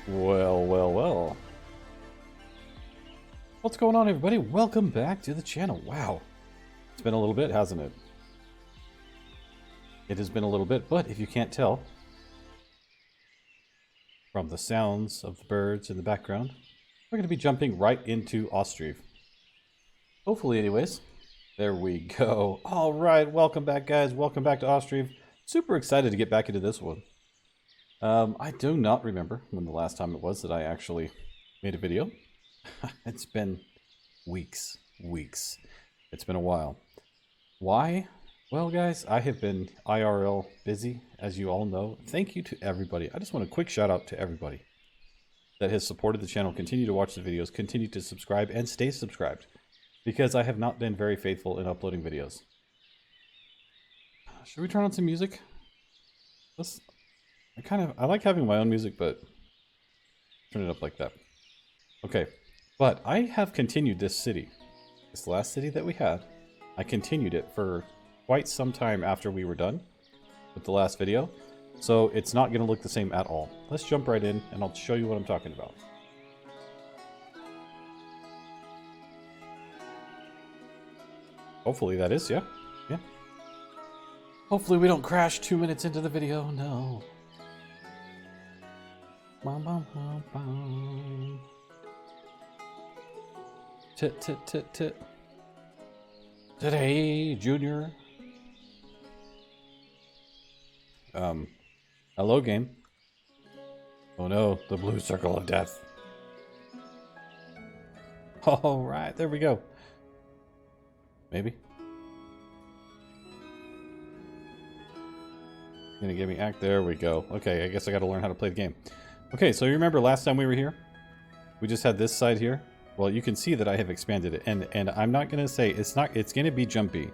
Well, well, well. What's going on, everybody? Welcome back to the channel. Wow. It's been a little bit, hasn't it? It has been a little bit, but if you can't tell from the sounds of the birds in the background, we're going to be jumping right into Ostriv. Hopefully, anyways. There we go. All right, welcome back, guys. Welcome back to Ostriv. Super excited to get back into this one. I do not remember when the last time it was that I actually made a video. It's been weeks. It's been a while. Why? Well, guys, I have been IRL busy, as you all know. Thank you to everybody. I just want a quick shout out to everybody that has supported the channel, continue to watch the videos, continue to subscribe, and stay subscribed, because I have not been very faithful in uploading videos. Should we turn on some music? I like having my own music, but turn it up like that. Okay, but I have continued this city. This last city that we had, I continued it for quite some time after we were done with the last video. So it's not going to look the same at all. Let's jump right in and I'll show you what I'm talking about. Hopefully that is, yeah. Hopefully we don't crash 2 minutes into the video, no. Bum, bum, bum, bum. Tit. Today, Junior. Hello, game. Oh no, the blue circle of death. All right, there we go. Maybe. Gonna give me act. There we go. Okay, I guess I gotta learn how to play the game. Okay, so you remember last time we were here? We just had this side here. Well, you can see that I have expanded it, and I'm not gonna say it's gonna be jumpy,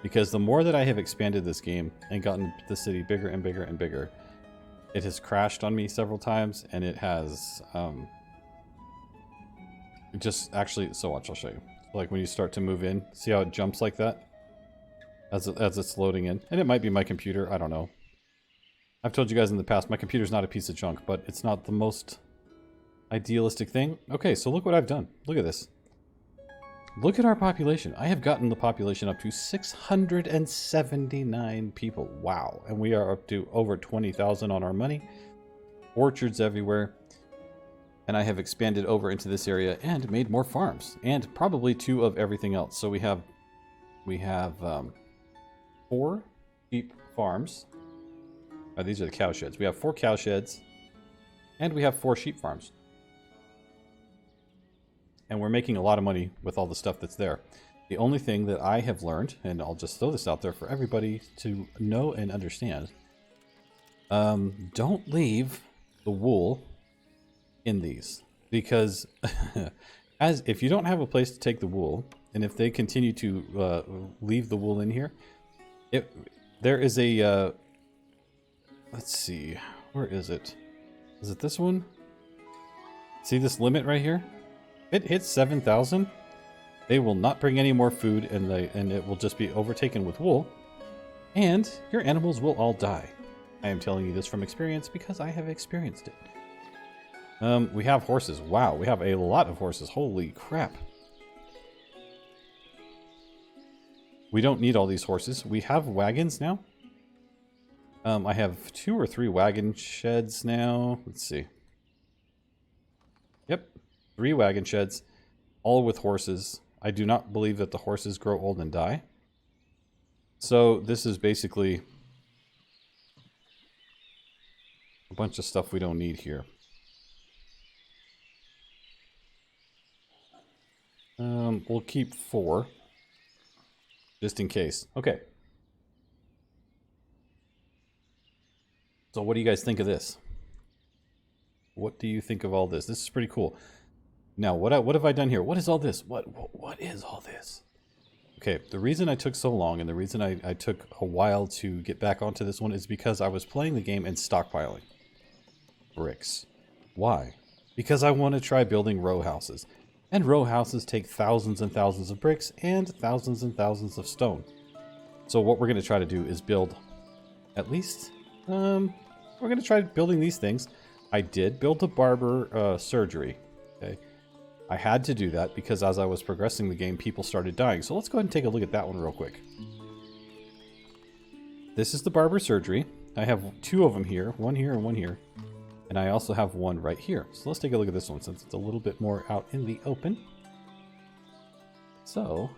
because the more that I have expanded this game and gotten the city bigger and bigger and bigger, it has crashed on me several times, and it has just actually. So watch, I'll show you. Like when you start to move in, see how it jumps like that as it's loading in, and it might be my computer. I don't know. I've told you guys in the past, my computer's not a piece of junk, but it's not the most idealistic thing. Okay, so look what I've done. Look at this. Look at our population. I have gotten the population up to 679 people. Wow. And we are up to over 20,000 on our money. Orchards everywhere. And I have expanded over into this area and made more farms. And probably 2 of everything else. So we have 4 sheep farms. These are the cow sheds. We have 4 cow sheds. And we have 4 sheep farms. And we're making a lot of money with all the stuff that's there. The only thing that I have learned, and I'll just throw this out there for everybody to know and understand, don't leave the wool in these. Because if you don't have a place to take the wool, and if they continue to leave the wool in here, there is a... let's see, where is it? Is it this one? See this limit right here? It hits 7,000. They will not bring any more food, and it will just be overtaken with wool. And your animals will all die. I am telling you this from experience because I have experienced it. We have horses. Wow, we have a lot of horses. Holy crap. We don't need all these horses. We have wagons now. I have 2 or 3 wagon sheds now. Let's see. Yep. 3 wagon sheds, all with horses. I do not believe that the horses grow old and die. So this is basically a bunch of stuff we don't need here. We'll keep 4, just in case. Okay. So what do you guys think of this? What do you think of all this? This is pretty cool. Now, what have I done here? What is all this? What is all this? Okay, the reason I took so long and the reason I took a while to get back onto this one is because I was playing the game and stockpiling bricks. Why? Because I want to try building row houses. And row houses take thousands and thousands of bricks and thousands of stone. So what we're going to try to do is build at least, we're going to try building these things. I did build a barber surgery. Okay. I had to do that because as I was progressing the game, people started dying. So let's go ahead and take a look at that one real quick. This is the barber surgery. I have 2 of them here. One here and one here. And I also have one right here. So let's take a look at this one since it's a little bit more out in the open. So,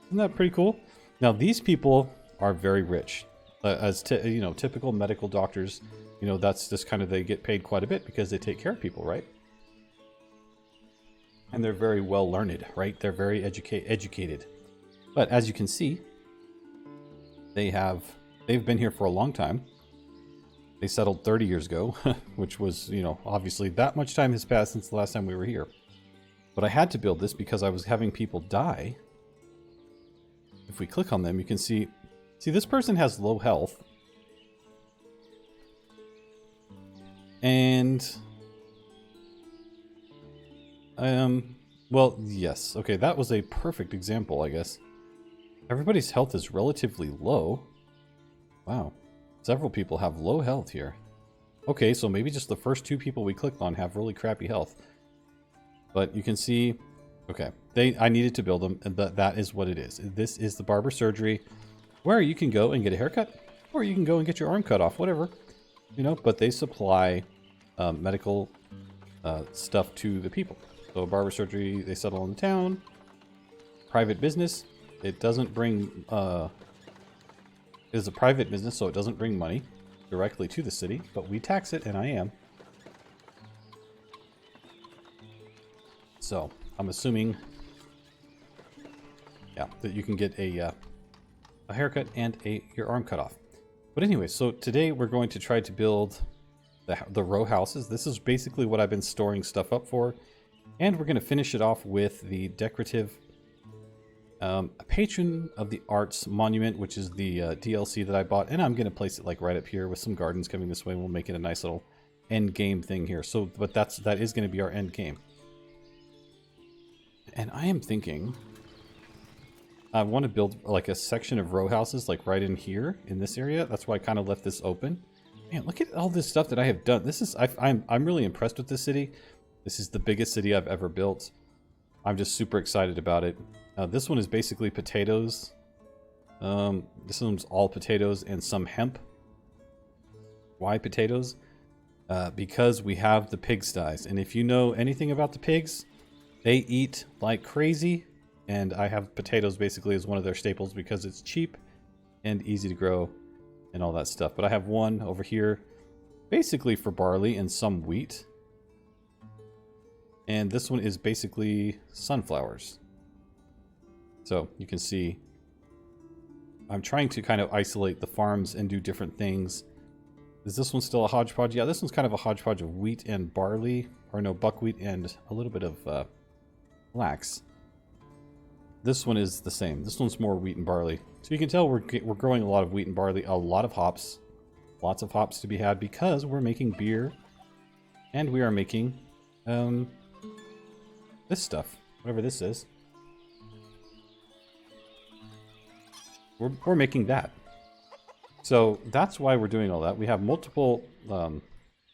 isn't that pretty cool? Now, these people are very rich. As you know, typical medical doctors, you know, that's just kind of, they get paid quite a bit because they take care of people, right? And they're very well learned, right? They're very educated. But as you can see, they've been here for a long time. They settled 30 years ago, which was, you know, obviously that much time has passed since the last time we were here. But I had to build this because I was having people die. If we click on them, you can see this person has low health. And well, yes. Okay, that was a perfect example, I guess. Everybody's health is relatively low. Wow. Several people have low health here. Okay, so maybe just the first 2 people we clicked on have really crappy health. But you can see, okay, I needed to build them, and that is what it is. This is the barber surgery, where you can go and get a haircut, or you can go and get your arm cut off, whatever. You know, but they supply medical stuff to the people. So barber surgery, they settle in the town. Private business, it doesn't bring... It is a private business, so it doesn't bring money directly to the city, but we tax it, and I am. So, I'm assuming, yeah, that you can get a haircut and your arm cut off. But anyway, so today we're going to try to build the row houses. This is basically what I've been storing stuff up for. And we're going to finish it off with the decorative Patron of the Arts Monument, which is the DLC that I bought. And I'm going to place it like right up here with some gardens coming this way. And we'll make it a nice little end game thing here. So, but that is going to be our end game. And I am thinking I want to build like a section of row houses like right in here in this area. That's why I kind of left this open. Man, look at all this stuff that I have done. This is I'm really impressed with this city. This is the biggest city I've ever built. I'm just super excited about it. This one is basically potatoes. This one's all potatoes and some hemp. Why potatoes? Because we have the pigsties. And if you know anything about the pigs, they eat like crazy. And I have potatoes basically as one of their staples because it's cheap and easy to grow and all that stuff. But I have one over here basically for barley and some wheat. And this one is basically sunflowers. So you can see I'm trying to kind of isolate the farms and do different things. Is this one still a hodgepodge? Yeah, this one's kind of a hodgepodge of wheat and barley. Or no, buckwheat and a little bit of flax. This one is the same. This one's more wheat and barley. So you can tell we're growing a lot of wheat and barley, a lot of hops. Lots of hops to be had because we're making beer. And we are making this stuff, whatever this is. We're making that. So that's why we're doing all that. We have multiple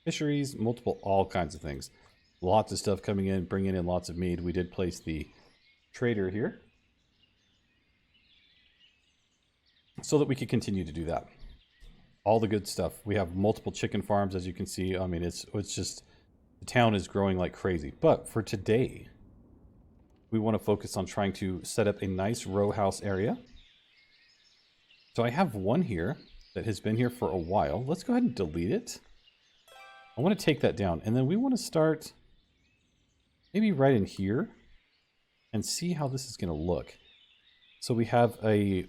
fisheries, all kinds of things. Lots of stuff coming in, bringing in lots of mead. We did place the trader here so that we could continue to do that. All the good stuff. We have multiple chicken farms, as you can see. I mean, it's just, the town is growing like crazy. But for today, we want to focus on trying to set up a nice row house area. So I have one here that has been here for a while. Let's go ahead and delete it. I want to take that down. And then we want to start maybe right in here and see how this is going to look. So we have a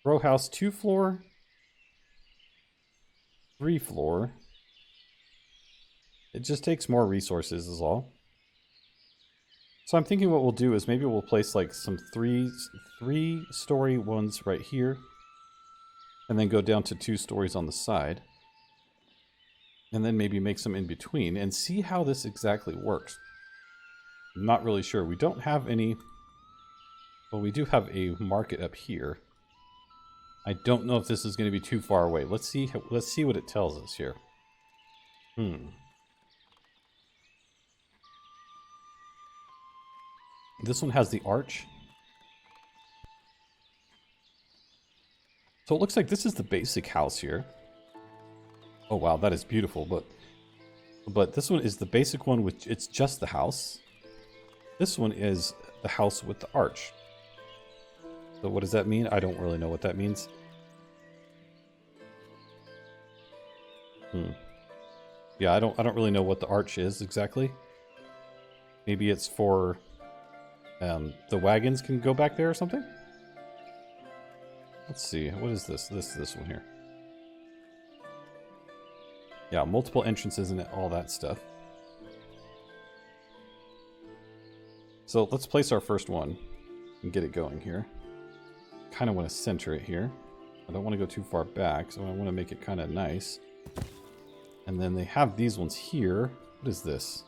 row house 2-floor, 3-floor. It just takes more resources is all. So I'm thinking what we'll do is maybe we'll place like some three-story ones right here. And then go down to 2 stories on the side. And then maybe make some in between and see how this exactly works. I'm not really sure. We don't have any... Well, we do have a market up here. I don't know if this is going to be too far away. Let's see what it tells us here. This one has the arch. So it looks like this is the basic house here. Oh wow, that is beautiful, but this one is the basic one, which it's just the house. This one is the house with the arch. So what does that mean? I don't really know what that means. Yeah, I don't really know what the arch is exactly. Maybe it's for the wagons can go back there or something? Let's see. What is this? This one here. Yeah, multiple entrances and all that stuff. So let's place our first one and get it going here. Kind of want to center it here. I don't want to go too far back, so I want to make it kind of nice. And then they have these ones here. What is this?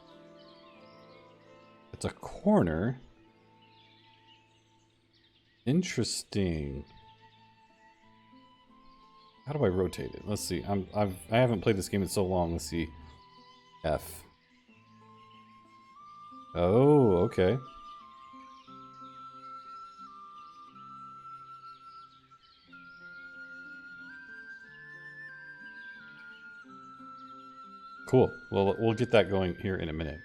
It's a corner. Interesting. How do I rotate it? Let's see. I haven't played this game in so long. Let's see. F. Oh, okay. Cool. Well, we'll get that going here in a minute.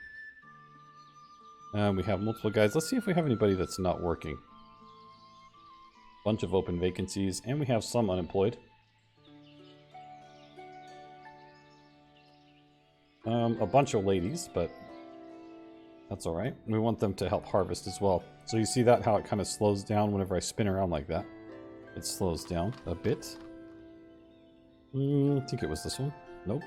We have multiple guys. Let's see if we have anybody that's not working. Bunch of open vacancies, and we have some unemployed. A bunch of ladies, but that's all right. We want them to help harvest as well. So you see that, how it kind of slows down whenever I spin around like that. It slows down a bit. I think it was this one. Nope.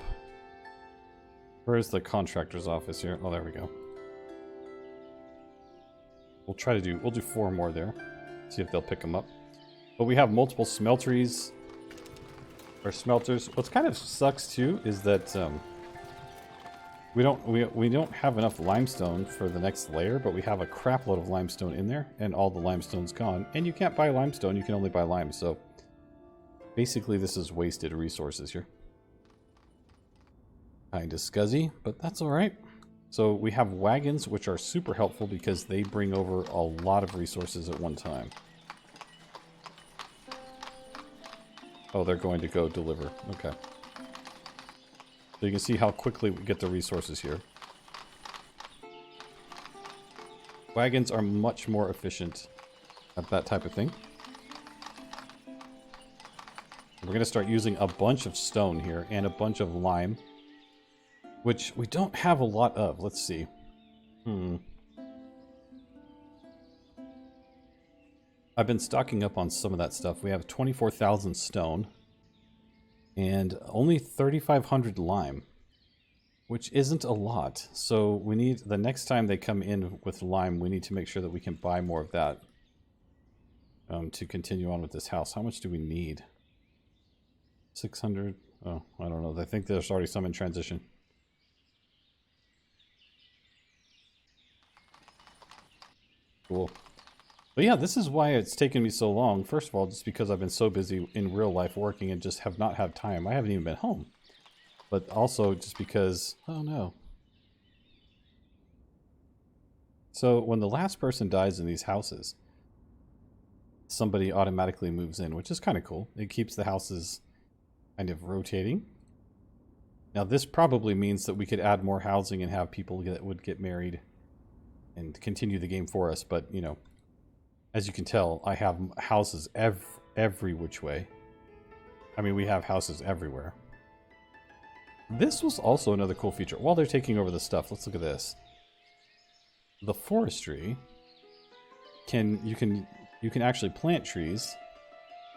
Where's the contractor's office here? Oh, there we go. We'll do 4 more there. See if they'll pick them up. But we have multiple smelteries. Or smelters. What's kind of sucks too is that we don't have enough limestone for the next layer, but we have a crap load of limestone in there, and all the limestone's gone. And you can't buy limestone, you can only buy lime, so basically this is wasted resources here. Kinda scuzzy, but that's alright. So we have wagons, which are super helpful because they bring over a lot of resources at one time. Oh, they're going to go deliver. Okay. So you can see how quickly we get the resources here. Wagons are much more efficient at that type of thing. We're going to start using a bunch of stone here and a bunch of lime, which we don't have a lot of. Let's see. I've been stocking up on some of that stuff. We have 24,000 stone and only 3,500 lime, which isn't a lot. So we need, the next time they come in with lime, we need to make sure that we can buy more of that to continue on with this house. How much do we need? 600. Oh, I don't know. I think there's already some in transition. Cool. But yeah, this is why it's taken me so long. First of all, just because I've been so busy in real life working and just have not had time. I haven't even been home. But also just because, oh no. So when the last person dies in these houses, somebody automatically moves in, which is kind of cool. It keeps the houses kind of rotating. Now this probably means that we could add more housing and have people that would get married and continue the game for us, but you know, as you can tell, I have houses every which way. I mean, we have houses everywhere. This was also another cool feature. While they're taking over the stuff, let's look at this. The forestry you can actually plant trees.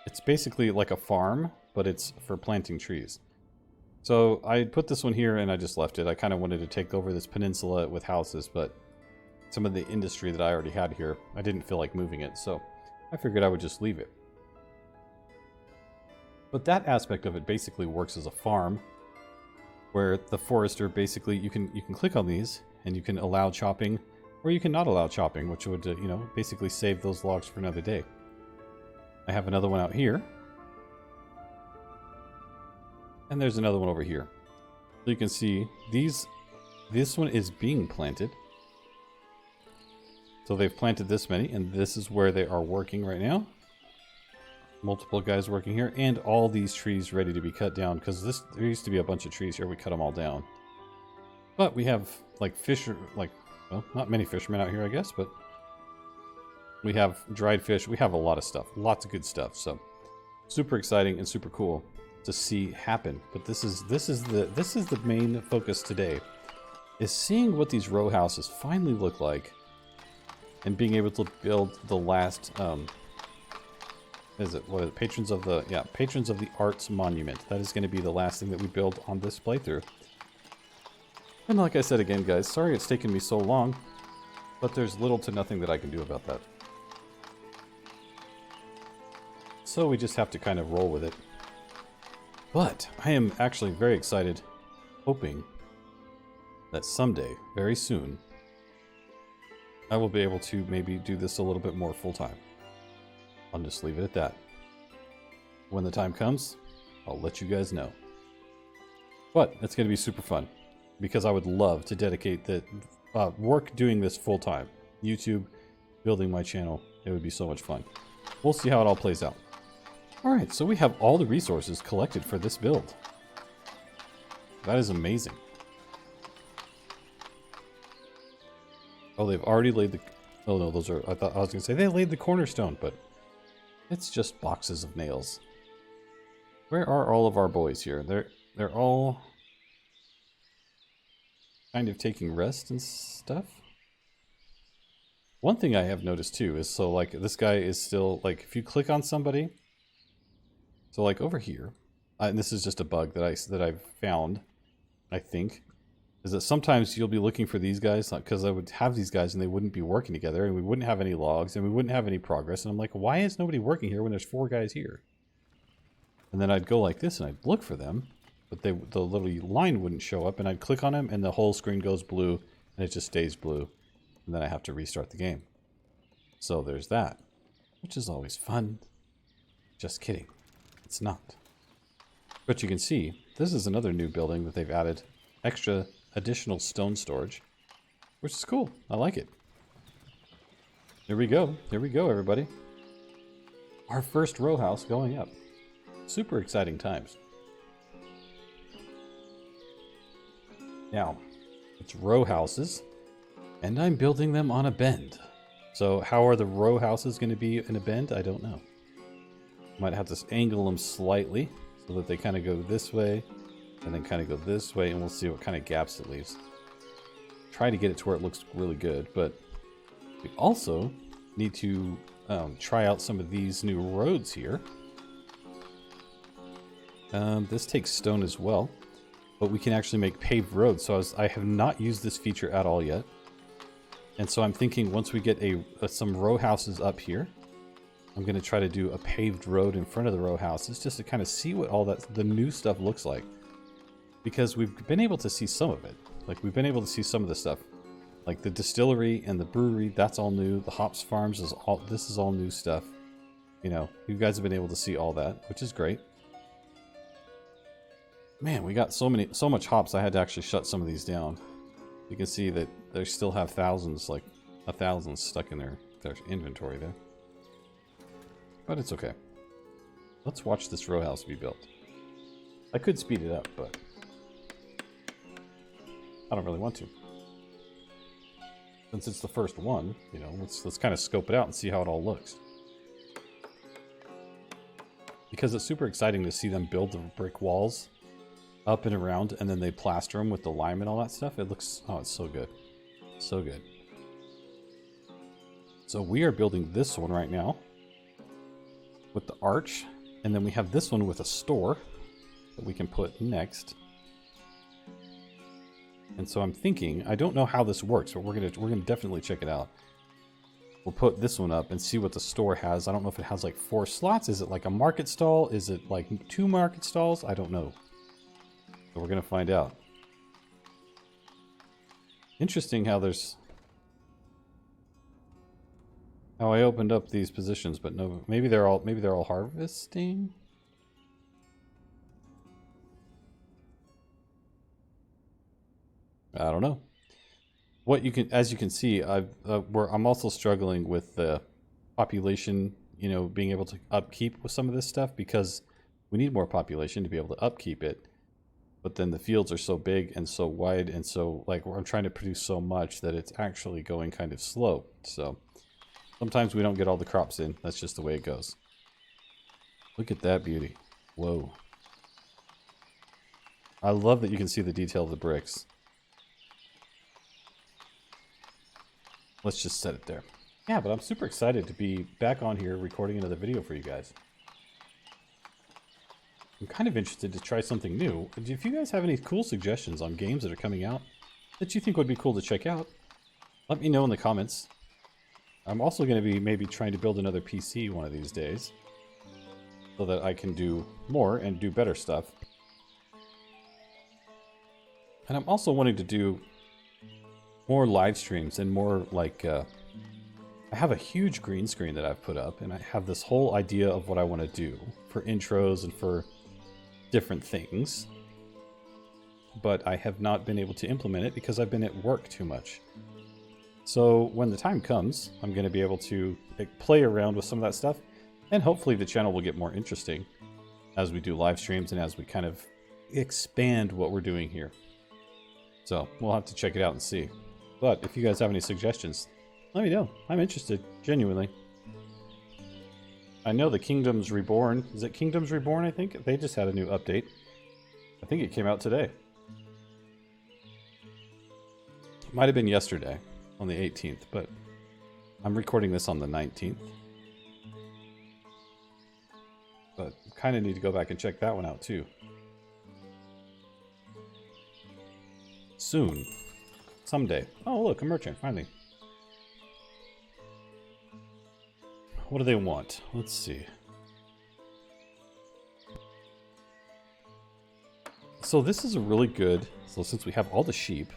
It's basically like a farm, but it's for planting trees. So I put this one here and I just left it. I kind of wanted to take over this peninsula with houses, but some of the industry that I already had here, I didn't feel like moving it, so I figured I would just leave it. But that aspect of it basically works as a farm, where the forester basically, you can click on these and you can allow chopping, or you can not allow chopping, which would you know, basically save those logs for another day. I have another one out here, and there's another one over here. So you can see this one is being planted. So they've planted this many, and this is where they are working right now. Multiple guys working here, and all these trees ready to be cut down, because there used to be a bunch of trees here. We cut them all down. But we have, like, well, not many fishermen out here, I guess, but we have dried fish. We have a lot of stuff. Lots of good stuff. So super exciting and super cool to see happen. But this is the main focus today, is seeing what these row houses finally look like, and being able to build the last Patrons of the Arts Monument. That is going to be the last thing that we build on this playthrough. And like I said again, guys, sorry it's taken me so long, but there's little to nothing that I can do about that. So we just have to kind of roll with it. But I am actually very excited, hoping that someday, very soon, I will be able to maybe do this a little bit more full-time. I'll just leave it at that. When the time comes, I'll let you guys know. But it's going to be super fun, because I would love to dedicate the work doing this full-time. YouTube, building my channel, it would be so much fun. We'll see how it all plays out. Alright, so we have all the resources collected for this build. That is amazing. Oh, they've already laid the... Oh no, those are... I was going to say they laid the cornerstone, but it's just boxes of nails. Where are all of our boys here? They're all kind of taking rest and stuff. One thing I have noticed too is, so like this guy is still, like, if you click on somebody, so like over here, and this is just a bug that I've found, I think, is that sometimes you'll be looking for these guys, because I would have these guys and they wouldn't be working together, and we wouldn't have any logs, and we wouldn't have any progress, and I'm like, why is nobody working here when there's 4 guys here? And then I'd go like this and I'd look for them, but the little line wouldn't show up, and I'd click on them and the whole screen goes blue, and it just stays blue, and then I have to restart the game. So there's that, which is always fun. Just kidding. It's not. But you can see, this is another new building that they've added extra additional stone storage, which is cool. I like it. Here we go. Here we go, everybody. Our first row house going up. Super exciting times. Now, it's row houses, and I'm building them on a bend. So how are the row houses going to be in a bend? I don't know. Might have to angle them slightly so that they kind of go this way and then kind of go this way, and we'll see what kind of gaps it leaves. Try to get it to where it looks really good, but we also need to try out some of these new roads here. This takes stone as well, but we can actually make paved roads. So I have not used this feature at all yet. And so I'm thinking once we get some row houses up here, I'm going to try to do a paved road in front of the row houses just to kind of see what all the new stuff looks like. Because we've been able to see some of it. Like, we've been able to see some of the stuff. Like the distillery and the brewery, that's all new. The hops farms, this is all new stuff. You know, you guys have been able to see all that, which is great. Man, we got so much hops, I had to actually shut some of these down. You can see that they still have thousands, like 1,000 stuck in their inventory there. But it's okay. Let's watch this row house be built. I could speed it up, but I don't really want to. Since it's the first one, you know, let's kind of scope it out and see how it all looks. Because it's super exciting to see them build the brick walls up and around, and then they plaster them with the lime and all that stuff. It looks, oh, it's so good. So good. So we are building this one right now with the arch, and then we have this one with a store that we can put next. And so I'm thinking, I don't know how this works, but we're gonna definitely check it out. We'll put this one up and see what the store has. I don't know if it has like 4 slots. Is it like a market stall? Is it like 2 market stalls? I don't know. So we're gonna find out. Interesting how I opened up these positions, but no, maybe they're all harvesting. I don't know. what you can, as you can see, I'm also struggling with the population, you know, being able to upkeep with some of this stuff because we need more population to be able to upkeep it. But then the fields are so big and so wide and so, like, I'm trying to produce so much that it's actually going kind of slow. So sometimes we don't get all the crops in. That's just the way it goes. Look at that beauty. Whoa. I love that you can see the detail of the bricks. Let's just set it there. Yeah, but I'm super excited to be back on here recording another video for you guys. I'm kind of interested to try something new. If you guys have any cool suggestions on games that are coming out that you think would be cool to check out, let me know in the comments. I'm also going to be maybe trying to build another PC one of these days so that I can do more and do better stuff. And I'm also wanting to do more live streams and more like, I have a huge green screen that I've put up and I have this whole idea of what I want to do for intros and for different things, but I have not been able to implement it because I've been at work too much. So when the time comes, I'm going to be able to play around with some of that stuff, and hopefully the channel will get more interesting as we do live streams and as we kind of expand what we're doing here. So we'll have to check it out and see. But if you guys have any suggestions, let me know. I'm interested, genuinely. I know the Kingdoms Reborn. Is it Kingdoms Reborn, I think? They just had a new update. I think it came out today. It might have been yesterday, on the 18th, but I'm recording this on the 19th. But kind of need to go back and check that one out, too. Soon. Someday. Oh, look, a merchant, finally. What do they want? Let's see. So this is a really good... So since we have all the sheep,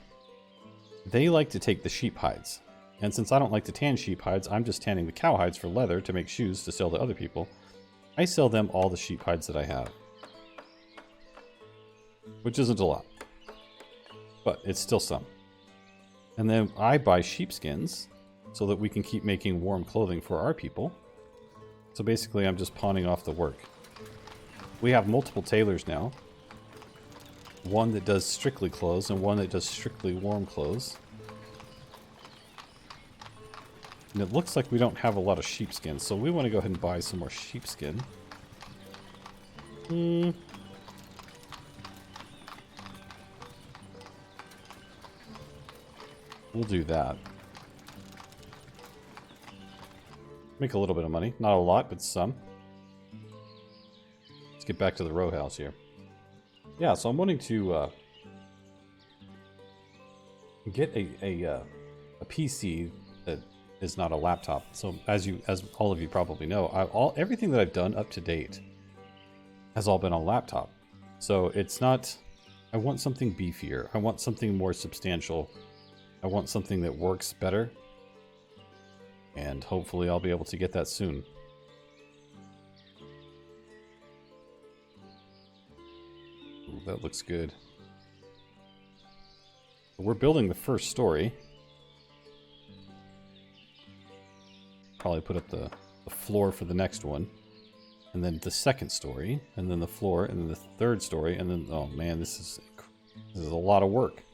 they like to take the sheep hides. And since I don't like to tan sheep hides, I'm just tanning the cow hides for leather to make shoes to sell to other people. I sell them all the sheep hides that I have. Which isn't a lot. But it's still some. And then I buy sheepskins so that we can keep making warm clothing for our people. So basically I'm just pawning off the work. We have multiple tailors now. One that does strictly clothes and one that does strictly warm clothes. And it looks like we don't have a lot of sheepskin, so we want to go ahead and buy some more sheepskin. We'll do that. Make a little bit of money. Not a lot, but some. Let's get back to the row house here. Yeah, so I'm wanting to get a PC that is not a laptop. So as all of you probably know, everything that I've done up to date has all been on laptop. So it's not... I want something beefier. I want something more substantial. I want something that works better. And hopefully I'll be able to get that soon. Ooh, that looks good. We're building the first story. Probably put up the floor for the next one. And then the second story. And then the floor. And then the third story. And then, oh man, this is a lot of work.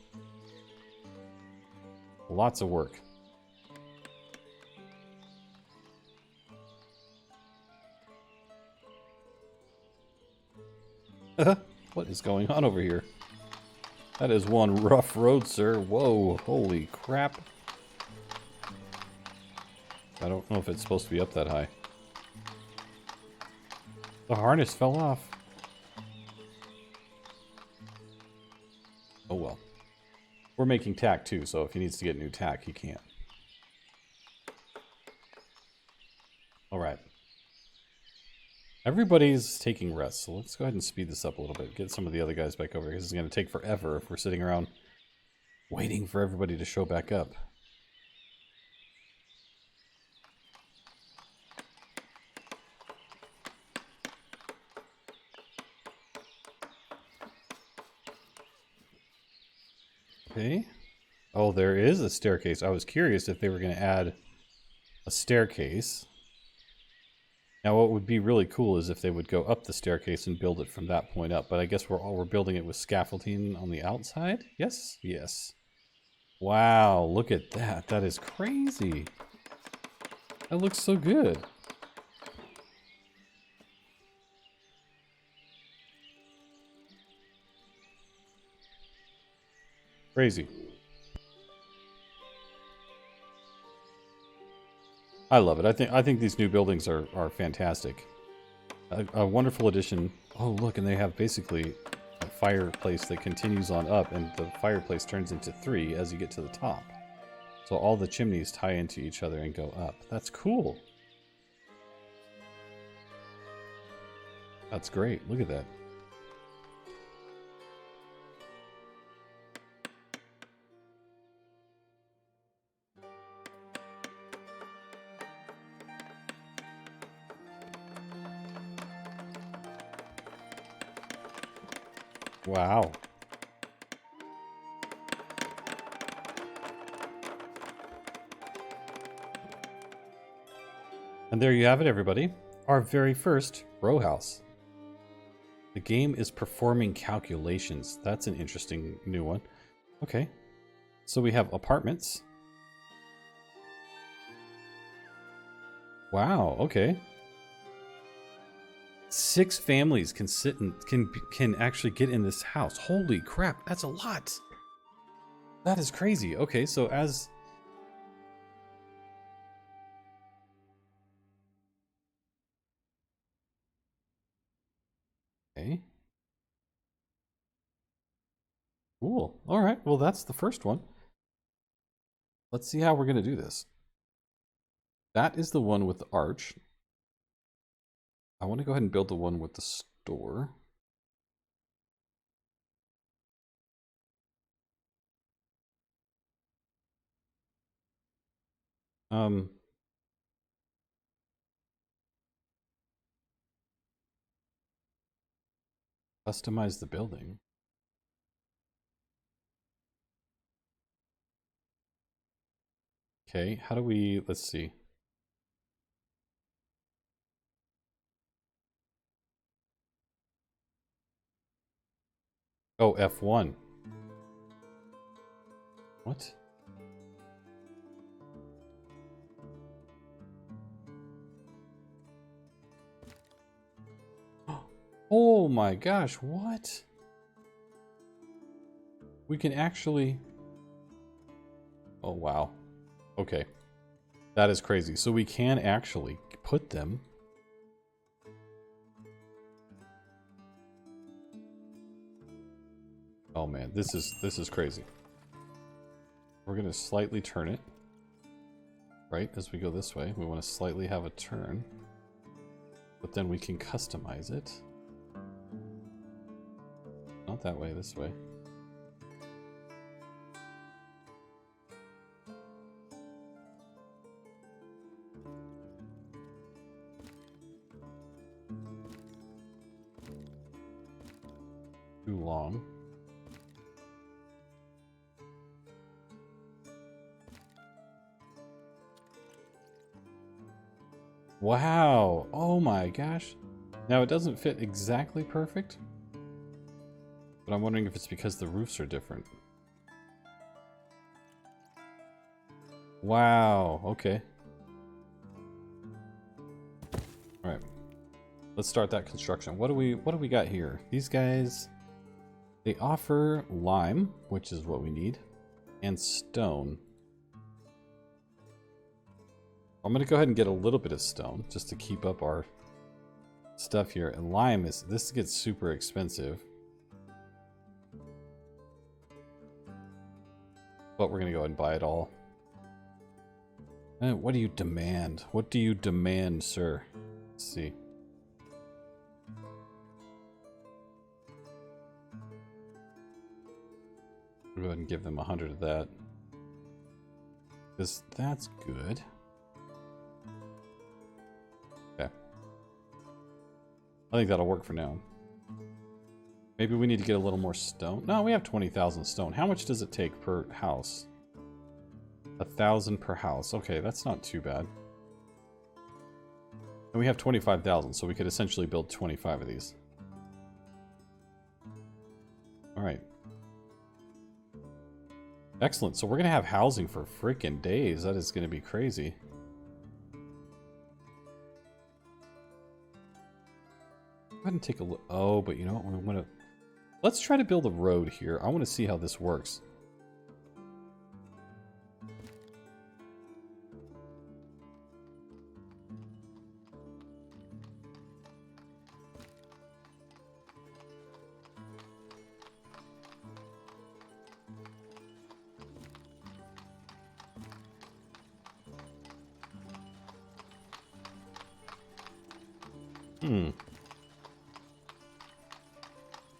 Lots of work. What is going on over here? That is one rough road, sir. Whoa, holy crap. I don't know if it's supposed to be up that high. The harness fell off. Oh well. We're making tack too, so if he needs to get new tack, he can. Alright. Everybody's taking rest, so let's go ahead and speed this up a little bit. Get some of the other guys back over here. This is going to take forever if we're sitting around waiting for everybody to show back up. Okay. Oh, there is a staircase. I was curious if they were going to add a staircase. Now, what would be really cool is if they would go up the staircase and build it from that point up. But I guess we're building it with scaffolding on the outside. Yes, yes. Wow, look at that. That is crazy. That looks so good. Crazy. I love it. I think these new buildings are fantastic. A wonderful addition. Oh, look, and they have basically a fireplace that continues on up, and the fireplace turns into 3 as you get to the top. So all the chimneys tie into each other and go up. That's cool. That's great. Look at that. Wow. And there you have it, everybody. Our very first row house. The game is performing calculations. That's an interesting new one. Okay. So we have apartments. Wow, okay. 6 families can sit and can actually get in this house. Holy crap, that's a lot. That is crazy. Okay, so as okay. Cool. All right. Well, that's the first one. Let's see how we're going to do this. That is the one with the arch. I want to go ahead and build the one with the store. Customize the building. Okay, how do we, let's see. Oh, F1. What? Oh my gosh, what? We can actually... Oh, wow. Okay. That is crazy. So we can actually put them... Oh man, this is crazy. We're going to slightly turn it. Right, as we go this way. We want to slightly have a turn. But then we can customize it. Not that way, this way. Too long. Wow! Oh my gosh. Now it doesn't fit exactly perfect. But I'm wondering if it's because the roofs are different. Wow, okay. Alright. Let's start that construction. What do we got here? These guys, they offer lime, which is what we need, and stone. I'm gonna go ahead and get a little bit of stone just to keep up our stuff here. And lime this gets super expensive. But we're gonna go ahead and buy it all. And what do you demand? What do you demand, sir? Let's see. I'll go ahead and give them 100 of that. Because that's good. Okay. I think that'll work for now. Maybe we need to get a little more stone. No, we have 20,000 stone. How much does it take per house? 1,000 per house. Okay, that's not too bad. And we have 25,000, so we could essentially build 25 of these. Alright. Excellent. So we're going to have housing for freaking days. That is going to be crazy. Go ahead and take a look. Oh, but you know what? I'm going to... Let's try to build a road here. I want to see how this works.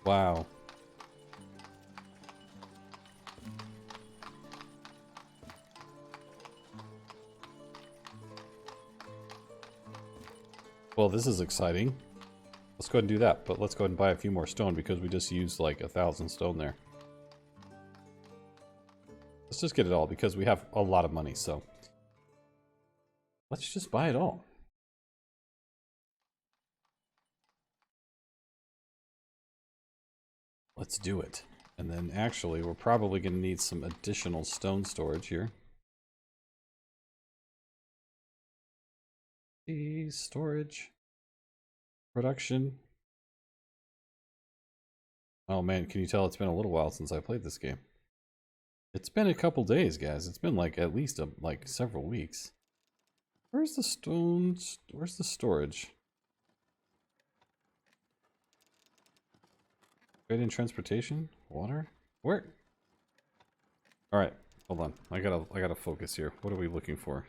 Wow. Well, this is exciting. Let's go ahead and do that, but let's go ahead and buy a few more stone because we just used like 1,000 stone there. Let's just get it all because we have a lot of money, so let's just buy it all. Let's do it. And then actually, we're probably going to need some additional stone storage here. Storage. Production. Oh man, can you tell it's been a little while since I played this game? It's been a couple days, guys. It's been like at least like several weeks. Where's the stones? Where's the storage? Trade in transportation? Water? Where? Alright, hold on. I gotta focus here. What are we looking for?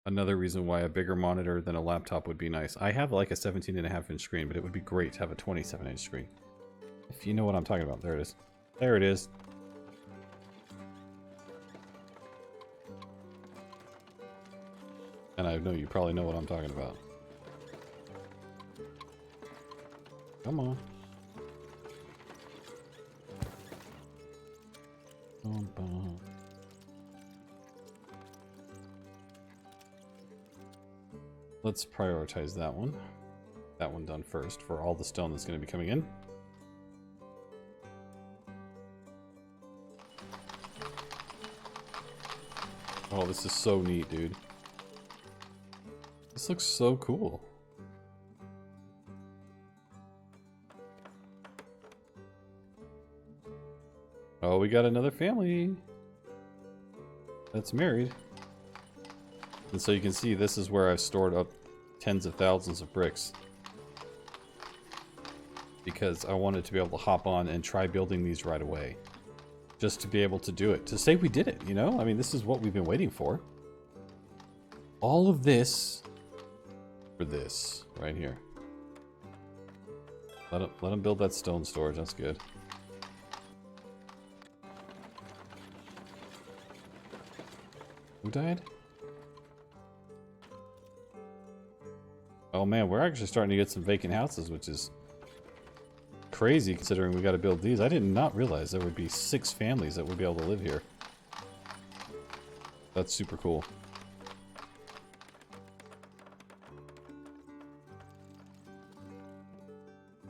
Another reason why a bigger monitor than a laptop would be nice. I have like a 17.5-inch screen, but it would be great to have a 27-inch screen. If you know what I'm talking about. There it is. There it is. And I know you probably know what I'm talking about. Come on. Let's prioritize that one. That one done first for all the stone that's going to be coming in. Oh, this is so neat, dude. This looks so cool. Oh, we got another family that's married. And so you can see this is where I've stored up tens of thousands of bricks. Because I wanted to be able to hop on and try building these right away. Just to be able to do it. To say we did it, you know? I mean, this is what we've been waiting for. All of this for this right here. Let him build that stone storage. That's good. Who died? Oh man, we're actually starting to get some vacant houses, which is crazy considering we got to build these. I did not realize there would be 6 families that would be able to live here. That's super cool.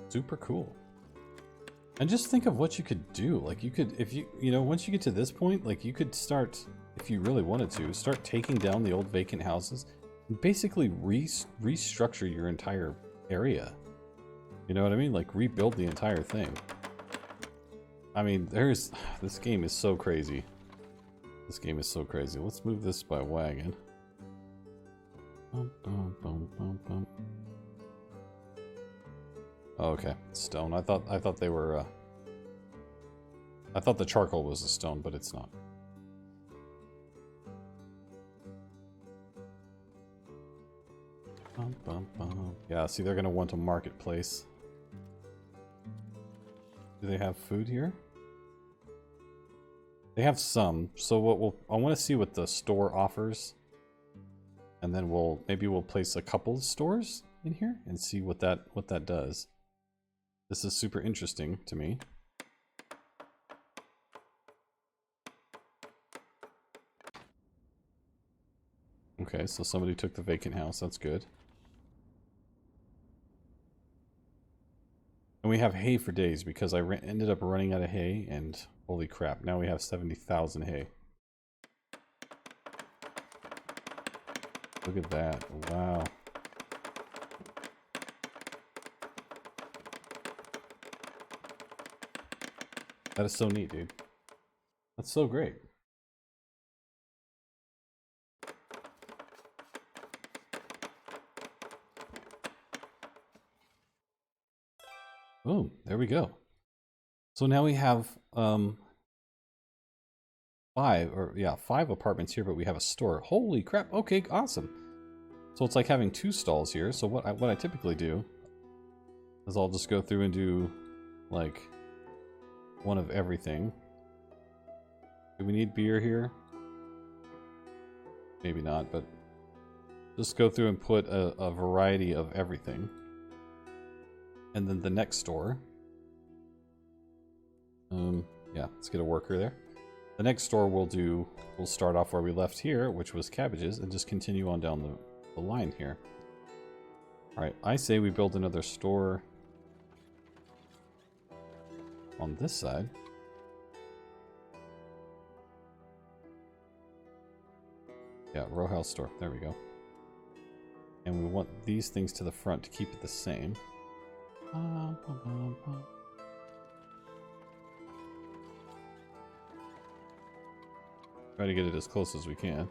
Super cool. And just think of what you could do. Like you could, if you know, once you get to this point, like you could start, if you really wanted to, start taking down the old vacant houses and basically restructure your entire area. You know what I mean? Like rebuild the entire thing. I mean, this game is so crazy. This game is so crazy. Let's move this by wagon. Bum, bum, bum, bum, bum. Oh, okay, stone. I thought they were. I thought the charcoal was a stone, but it's not. Bum, bum, bum. Yeah, see, they're gonna want a marketplace. Do they have food here? They have some. So I want to see what the store offers, and then maybe we'll place a couple of stores in here and see what that does. This is super interesting to me. Okay, so somebody took the vacant house. That's good. And we have hay for days because I ended up running out of hay, and holy crap, now we have 70,000 hay. Look at that. Wow. That is so neat, dude. That's so great. Boom, there we go. So now we have five apartments here, but we have a store. Holy crap. Okay, awesome. So it's like having 2 stalls here. So what I typically do is I'll just go through and do like one of everything. Do we need beer here? Maybe not, but just go through and put a variety of everything. And then the next store. Yeah, let's get a worker there. The next store we'll start off where we left here, which was cabbages, and just continue on down the line here. Alright, I say we build another store on this side. Yeah, row house store. There we go. And we want these things to the front to keep it the same. Try to get it as close as we can.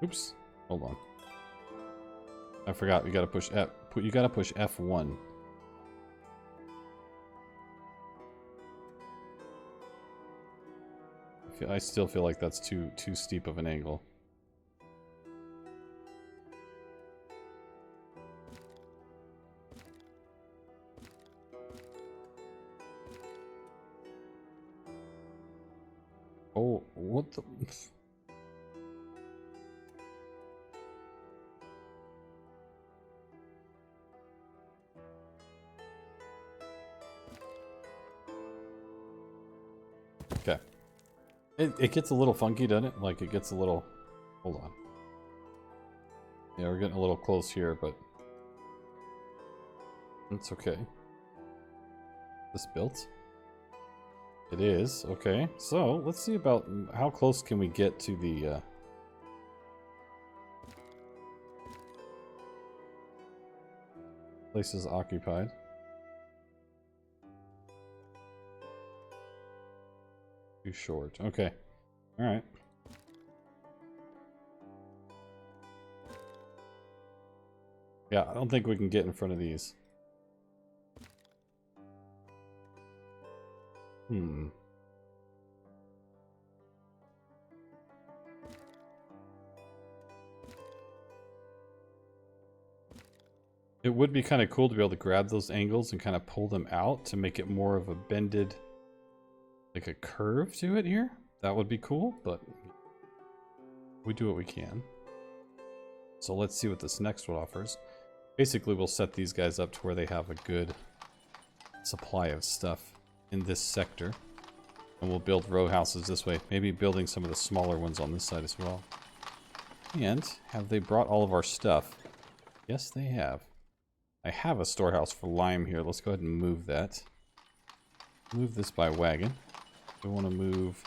Oops. Hold on. I forgot. You gotta push F. You gotta push F1. I still feel like that's too steep of an angle. Oh, what the... Okay. It gets a little funky, doesn't it? Like, it gets a little... Hold on. Yeah, we're getting a little close here, but... It's okay. This built? It is. Okay. So, let's see about how close can we get to the... places occupied. Too short. Okay. Alright. Yeah, I don't think we can get in front of these. It would be kind of cool to be able to grab those angles and kind of pull them out to make it more of a bended, like a curve to it here. That would be cool, but we do what we can. So let's see what this next one offers. Basically, we'll set these guys up to where they have a good supply of stuff in this sector. And we'll build row houses this way. Maybe building some of the smaller ones on this side as well. And have they brought all of our stuff? Yes, they have. I have a storehouse for lime here. Let's go ahead and move that. Move this by wagon. We want to move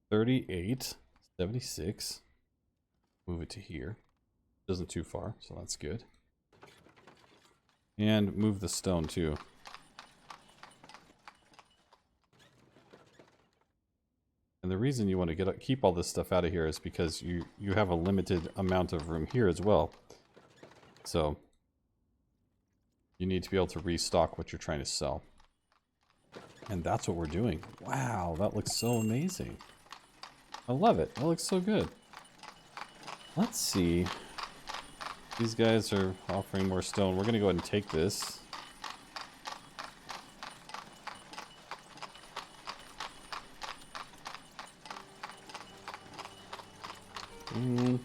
38, 76. Move it to here. Isn't too far, so that's good. And move the stone too. And the reason you want to keep all this stuff out of here is because you have a limited amount of room here as well. So you need to be able to restock what you're trying to sell. And that's what we're doing. Wow, that looks so amazing. I love it. That looks so good. Let's see. These guys are offering more stone. We're going to go ahead and take this. We'll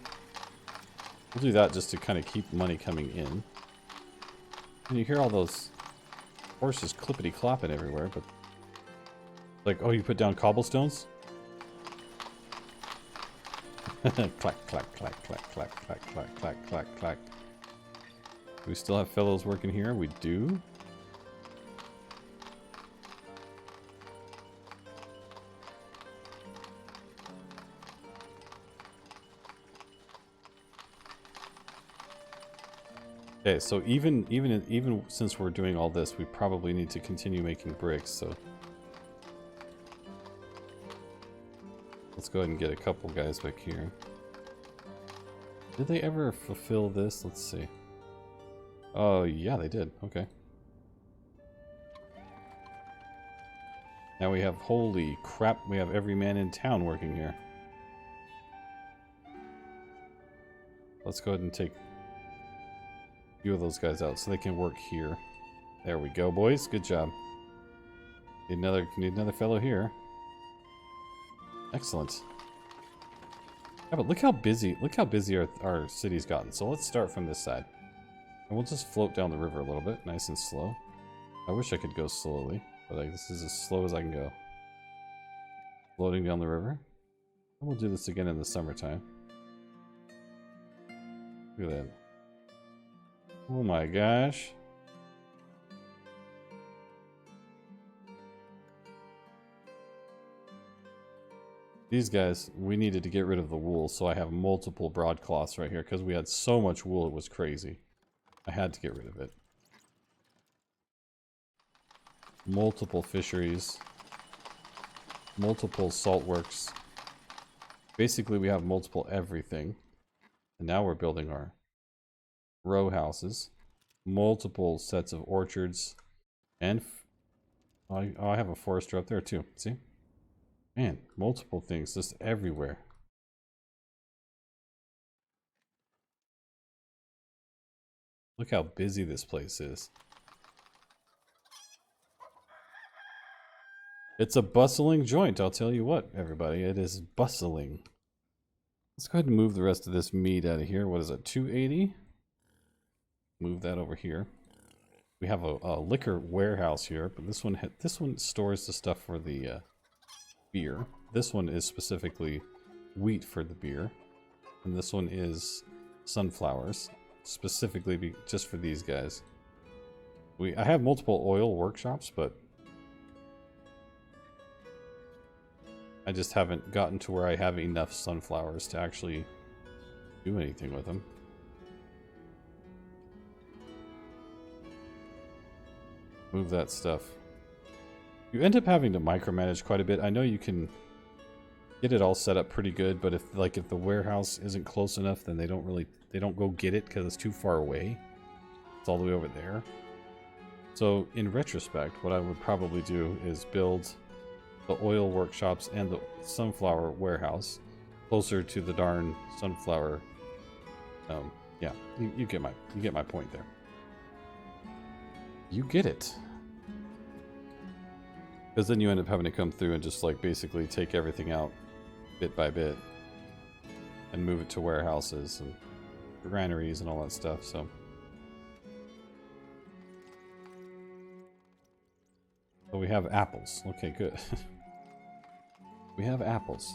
do that just to kind of keep money coming in. And you hear all those horses clippity-clopping everywhere, but... Like, oh, you put down cobblestones? Clack, clack, clack, clack, clack, clack, clack, clack, clack, clack. Do we still have fellows working here? We do. Okay, so even since we're doing all this, we probably need to continue making bricks, so let's go ahead and get a couple guys back here. Did they ever fulfill this? Let's see. Oh, yeah, they did. Okay. Now we have, holy crap, we have every man in town working here. Let's go ahead and take a few of those guys out so they can work here. There we go, boys. Good job. Need another fellow here. Excellent. Yeah, but look how busy our city's gotten. So let's start from this side. And we'll just float down the river a little bit, nice and slow. I wish I could go slowly, but this is as slow as I can go. Floating down the river. And we'll do this again in the summertime. Look at that. Oh my gosh. These guys, we needed to get rid of the wool, so I have multiple broadcloths right here because we had so much wool it was crazy. I had to get rid of it. Multiple fisheries. Multiple salt works. Basically, we have multiple everything. And now we're building our row houses. Multiple sets of orchards. And... I have a forester up there too. See? Man, multiple things just everywhere. Look how busy this place is. It's a bustling joint, I'll tell you what, everybody. It is bustling. Let's go ahead and move the rest of this meat out of here. What is it, 280? Move that over here. We have a liquor warehouse here, but this one stores the stuff for the beer. This one is specifically wheat for the beer. And this one is sunflowers, specifically just for these guys. I have multiple oil workshops, but I just haven't gotten to where I have enough sunflowers to actually do anything with them. Move that stuff. You end up having to micromanage quite a bit. I know you can get it all set up pretty good, but if the warehouse isn't close enough, then they don't go get it because it's too far away. It's all the way over there. So in retrospect, what I would probably do is build the oil workshops and the sunflower warehouse closer to the darn sunflower. Yeah, you get my point there. You get it. Because then you end up having to come through and just basically take everything out bit by bit and move it to warehouses and granaries and all that stuff. So we have apples. Okay, good. We have apples.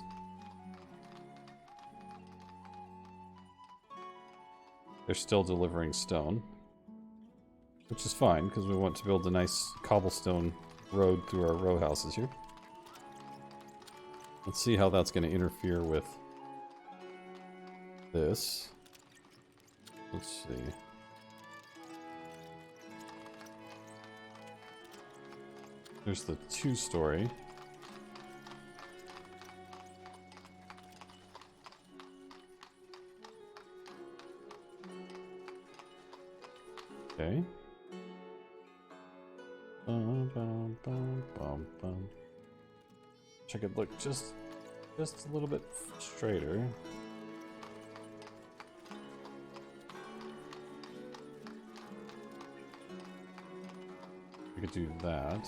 They're still delivering stone, which is fine because we want to build a nice cobblestone road through our row houses here. Let's see how that's going to interfere with this. Let's see. There's the 2-story. Okay. Wish I could look just a little bit straighter. We could do that.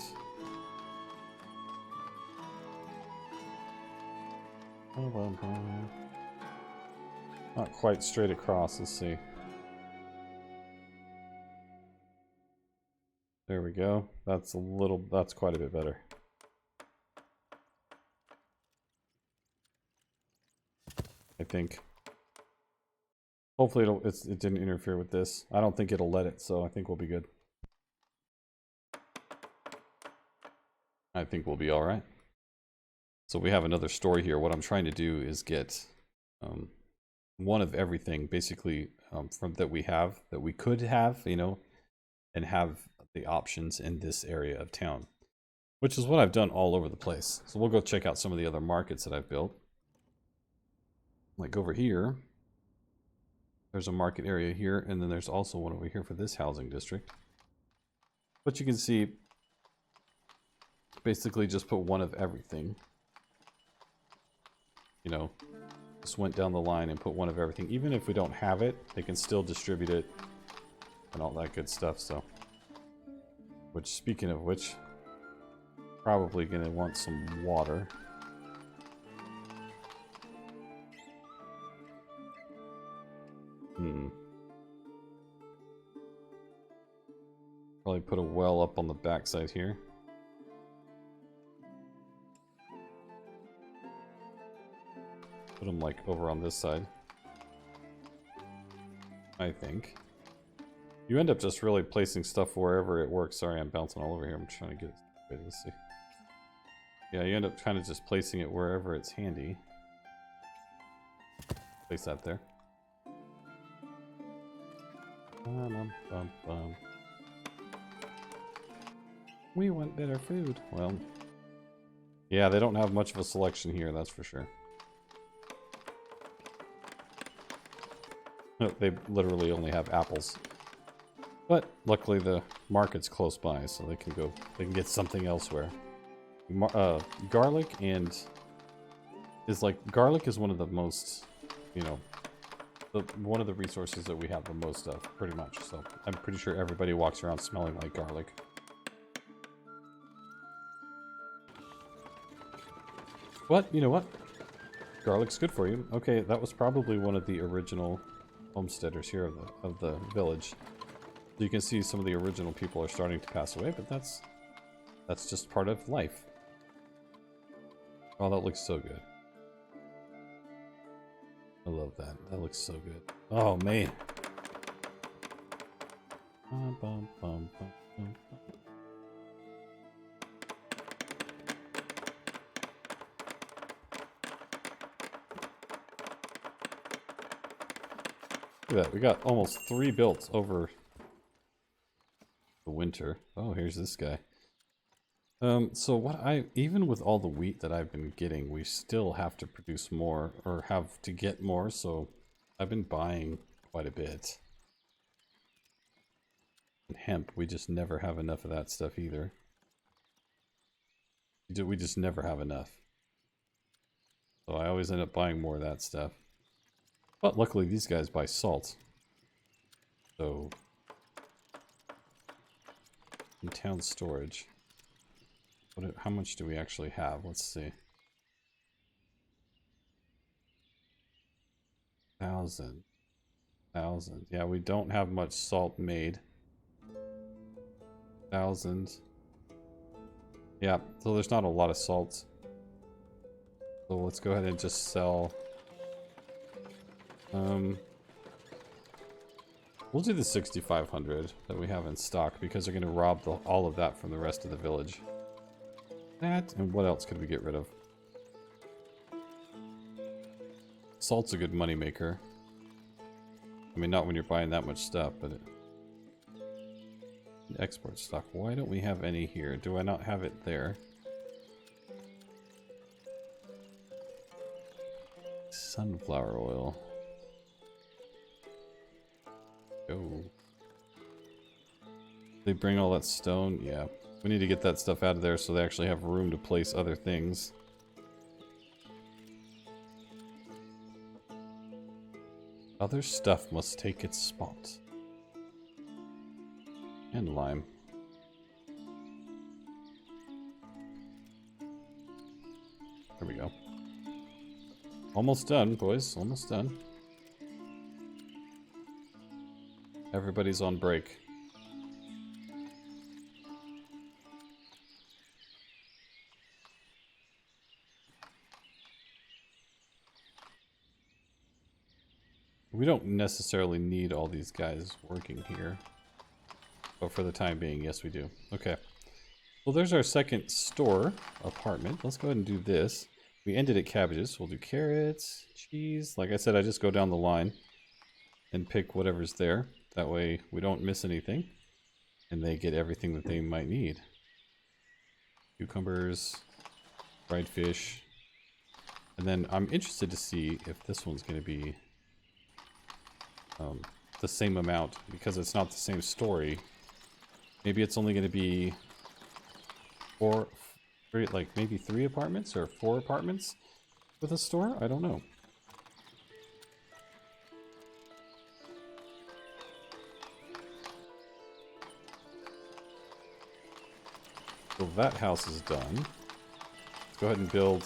Not quite straight across, let's see. There we go. That's quite a bit better. I think. Hopefully it didn't interfere with this. I don't think it'll let it, so I think we'll be good. I think we'll be alright. So we have another story here. What I'm trying to do is get one of everything, basically, from that we could have, you know, and have the options in this area of town, which is what I've done all over the place. So we'll go check out some of the other markets that I've built. Like over here, there's a market area here, and then there's also one over here for this housing district. But you can see, basically just put one of everything. You know, just went down the line and put one of everything. Even if we don't have it, they can still distribute it and all that good stuff, so. Which, speaking of which, probably gonna want some water. Probably put a well up on the backside here. Put them like over on this side. I think. You end up just really placing stuff wherever it works. Sorry, I'm bouncing all over here. I'm trying to get it. Let's see. Yeah, you end up kind of just placing it wherever it's handy. Place that there. We want better food. Well, yeah, they don't have much of a selection here, that's for sure. They literally only have apples. But luckily the market's close by, so they can get something elsewhere. Garlic garlic is one of the most, you know, one of the resources that we have the most of, pretty much. So I'm pretty sure everybody walks around smelling like garlic. But you know what? Garlic's good for you. Okay, that was probably one of the original homesteaders here of the village. You can see some of the original people are starting to pass away, but that's just part of life. Oh, that looks so good. I love that. That looks so good. Oh, man. Look at that. We got almost 3 built over the winter. Oh, here's this guy. So even with all the wheat that I've been getting, we still have to produce more, or have to get more, so I've been buying quite a bit. And hemp, we just never have enough of that stuff either. We just never have enough. So I always end up buying more of that stuff. But luckily these guys buy salt. So in town storage. How much do we actually have? Let's see. 1,000. Yeah, we don't have much salt made. 1,000. Yeah, so there's not a lot of salt. So let's go ahead and just sell. We'll do the 6,500 that we have in stock because they're going to rob all of that from the rest of the village. That, and what else could we get rid of? Salt's a good money maker. I mean, not when you're buying that much stuff, but export stock. Why don't we have any here? Do I not have it there? Sunflower oil. Go. They bring all that stone? Yeah. We need to get that stuff out of there so they actually have room to place other things. Other stuff must take its spot. And lime. There we go. Almost done, boys. Almost done. Everybody's on break. We don't necessarily need all these guys working here. But for the time being, yes we do. Okay. Well, there's our second store apartment. Let's go ahead and do this. We ended at cabbages. We'll do carrots, cheese. Like I said, I just go down the line and pick whatever's there. That way we don't miss anything. And they get everything that they might need. Cucumbers, fried fish. And then I'm interested to see if this one's going to be the same amount, because it's not the same story. Maybe it's only going to be maybe 3 apartments or 4 apartments with a store? I don't know. So that house is done. Let's go ahead and build.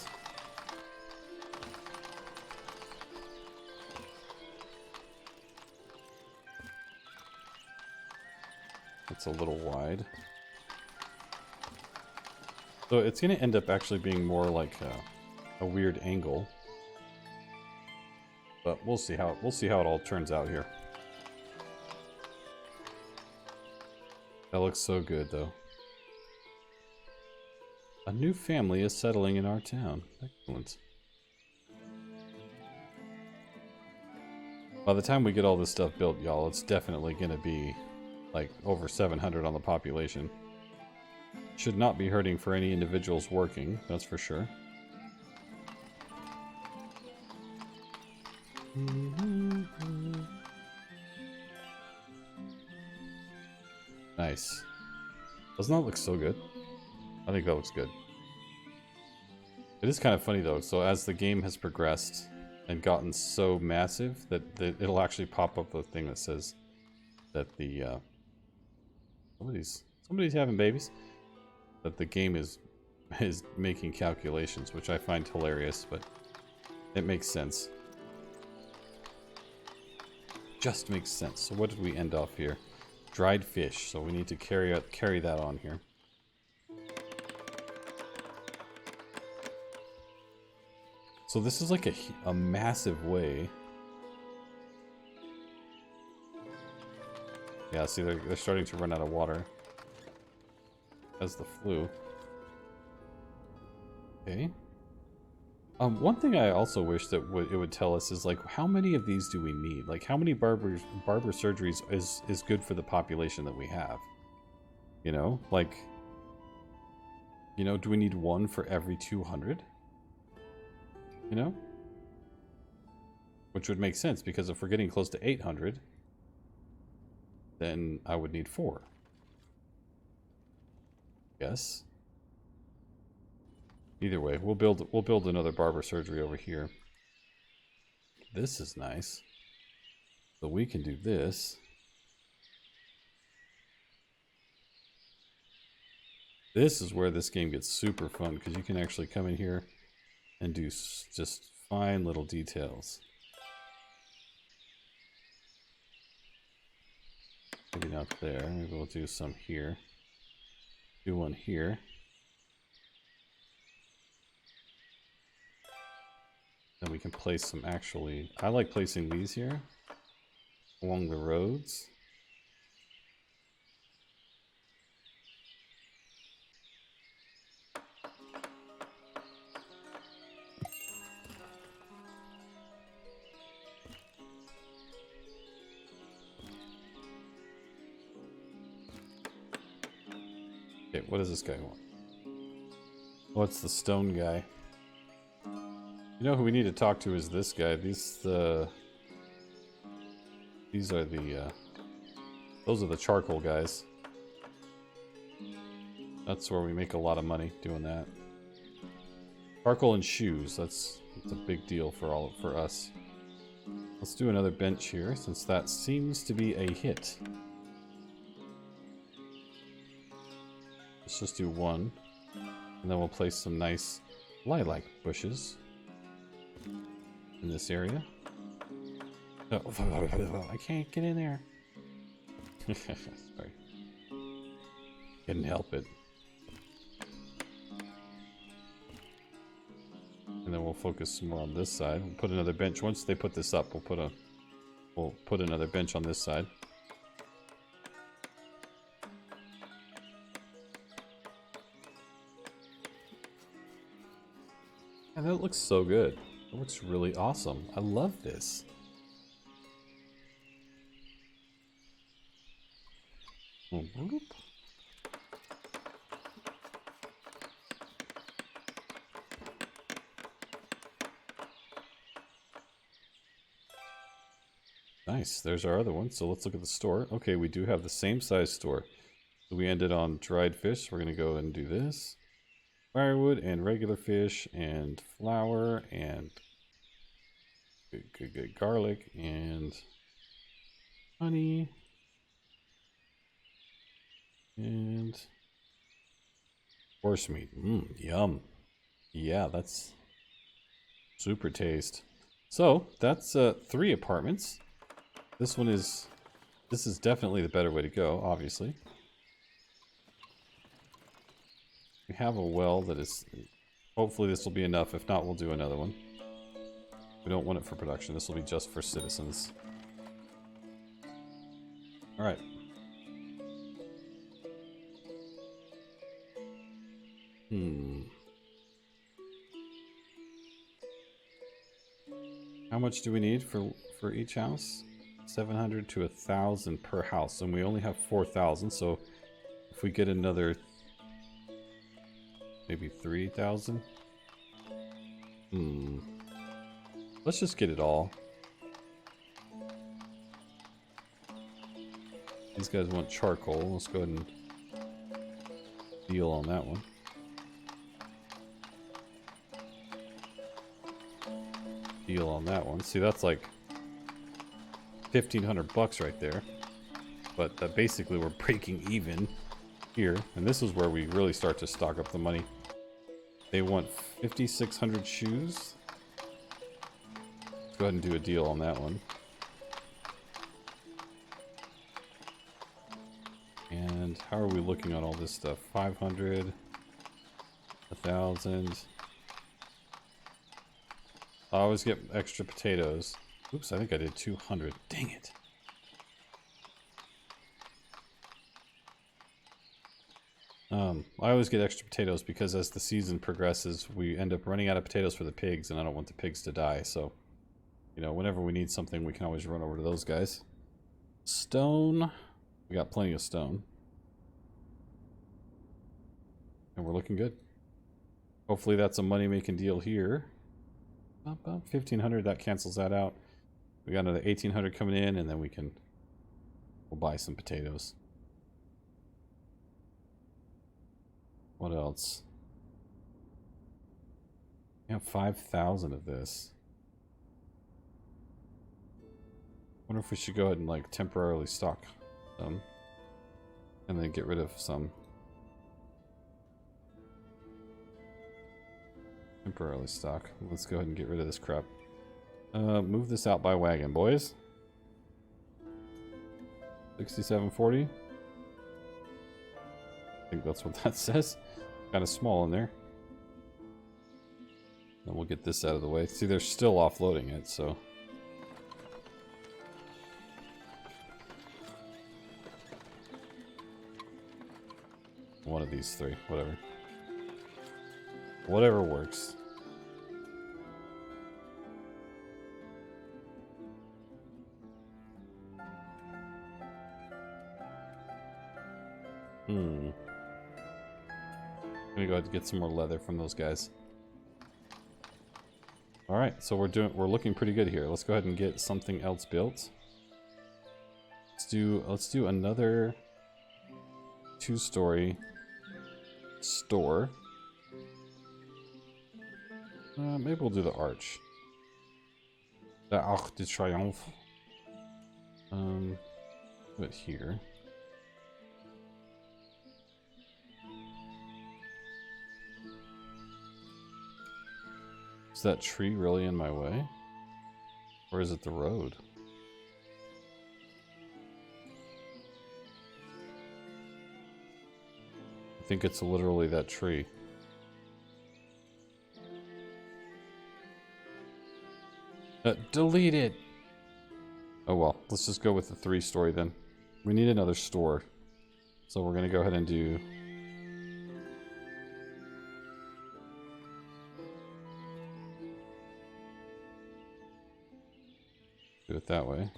It's a little wide. So it's going to end up actually being more like a weird angle. But we'll see how it all turns out here. That looks so good though. A new family is settling in our town. Excellent. By the time we get all this stuff built, y'all, it's definitely going to be like over 700 on the population. Should not be hurting for any individuals working, that's for sure. Nice. Doesn't that look so good? I think that looks good. It is kind of funny though, so as the game has progressed and gotten so massive that it'll actually pop up a thing that says that the somebody's having babies, that the game is making calculations, which I find hilarious, but it makes sense. Just makes sense. So what did we end off here? Dried fish, so we need to carry that on here. So this is like a massive way. Yeah, see, they're starting to run out of water. As the flu. Okay. One thing I also wish that it would tell us is, like, how many of these do we need? Like, how many barber surgeries is good for the population that we have? You know, like, you know, do we need one for every 200? You know? Which would make sense, because if we're getting close to 800, then I would need 4. Yes. Either way, we'll build another barber surgery over here. This is nice. So we can do this. This is where this game gets super fun, because you can actually come in here and do just fine little details. Maybe not there. Maybe we'll do some here. Do one here. Then we can place some actually... I like placing these here along the roads. Okay, what does this guy want? What's the stone guy? You know who we need to talk to is this guy. These are the those are the charcoal guys. That's where we make a lot of money doing that. Charcoal and shoes. That's a big deal for us. Let's do another bench here, since that seems to be a hit. Let's just do one, and then we'll place some nice lilac bushes in this area. Oh, I can't get in there. Sorry. Couldn't help it. And then we'll focus some more on this side. We'll put another bench. Once they put this up, we'll put We'll put another bench on this side. And that looks so good. It looks really awesome. I love this. Nice, there's our other one. So let's look at the store. Okay, we do have the same size store. So we ended on dried fish. We're going to go and do this. Firewood and regular fish and flour and good garlic and honey and horse meat. Yum. Yeah, that's super taste. So that's 3 apartments. This is definitely the better way to go, obviously. We have a well that is, hopefully this will be enough. If not, we'll do another one. We don't want it for production. This will be just for citizens. All right. How much do we need for each house? 700 to 1,000 per house, and we only have 4,000. So if we get another, maybe 3,000. Let's just get it all. These guys want charcoal. Let's go ahead and deal on that one. Deal on that one. See, that's like 1,500 bucks right there. But basically we're breaking even here. And this is where we really start to stock up the money. They want 5,600 shoes. Let's go ahead and do a deal on that one. And how are we looking on all this stuff? 500, 1,000. I always get extra potatoes. Oops, I think I did 200. Dang it. I always get extra potatoes because as the season progresses, we end up running out of potatoes for the pigs, and I don't want the pigs to die. So, you know, whenever we need something, we can always run over to those guys. Stone. We got plenty of stone. And we're looking good. Hopefully that's a money-making deal here. About 1,500, that cancels that out. We got another 1,800 coming in, and then we'll buy some potatoes. What else? We have 5,000 of this. Wonder if we should go ahead and like temporarily stock some, and then get rid of some. Temporarily stock. Let's go ahead and get rid of this crap. Move this out by wagon, boys. 6740. I think that's what that says. Kind of small in there. Then we'll get this out of the way. See, they're still offloading it, so. One of these 3, whatever. Whatever works. I'm gonna go ahead and get some more leather from those guys. All right, so we're looking pretty good here. Let's go ahead and get something else built. Let's do another 2-story store. Maybe we'll do the arch. The Arc de Triomphe. Do it here. Is that tree really in my way? Or is it the road? I think it's literally that tree. Delete it! Oh well, let's just go with the 3-story then. We need another store. So we're going to go ahead and do... do it that way.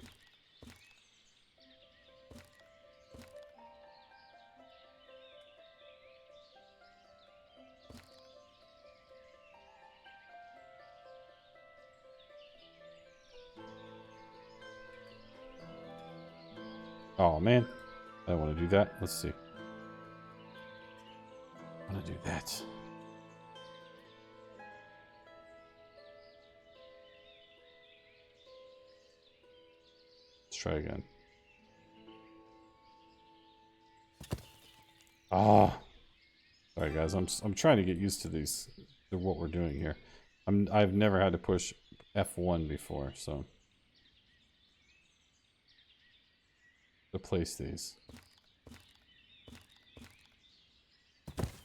Oh man, I want to do that. Let's see. I want to do that. Let's try again. Ah, sorry guys. I'm trying to get used to these, to what we're doing here. I've never had to push F1 before, so. To place these.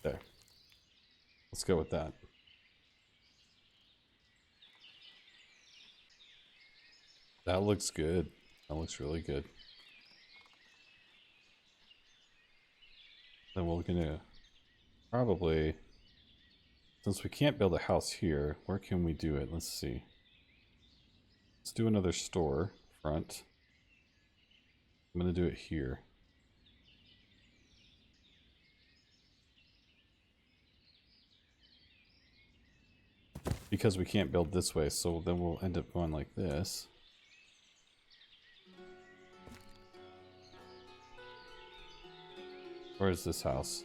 There. Let's go with that. That looks good. That looks really good. Then we're gonna probably, since we can't build a house here, where can we do it? Let's see. Let's do another store front. I'm gonna do it here. Because we can't build this way, so then we'll end up going like this. Where is this house?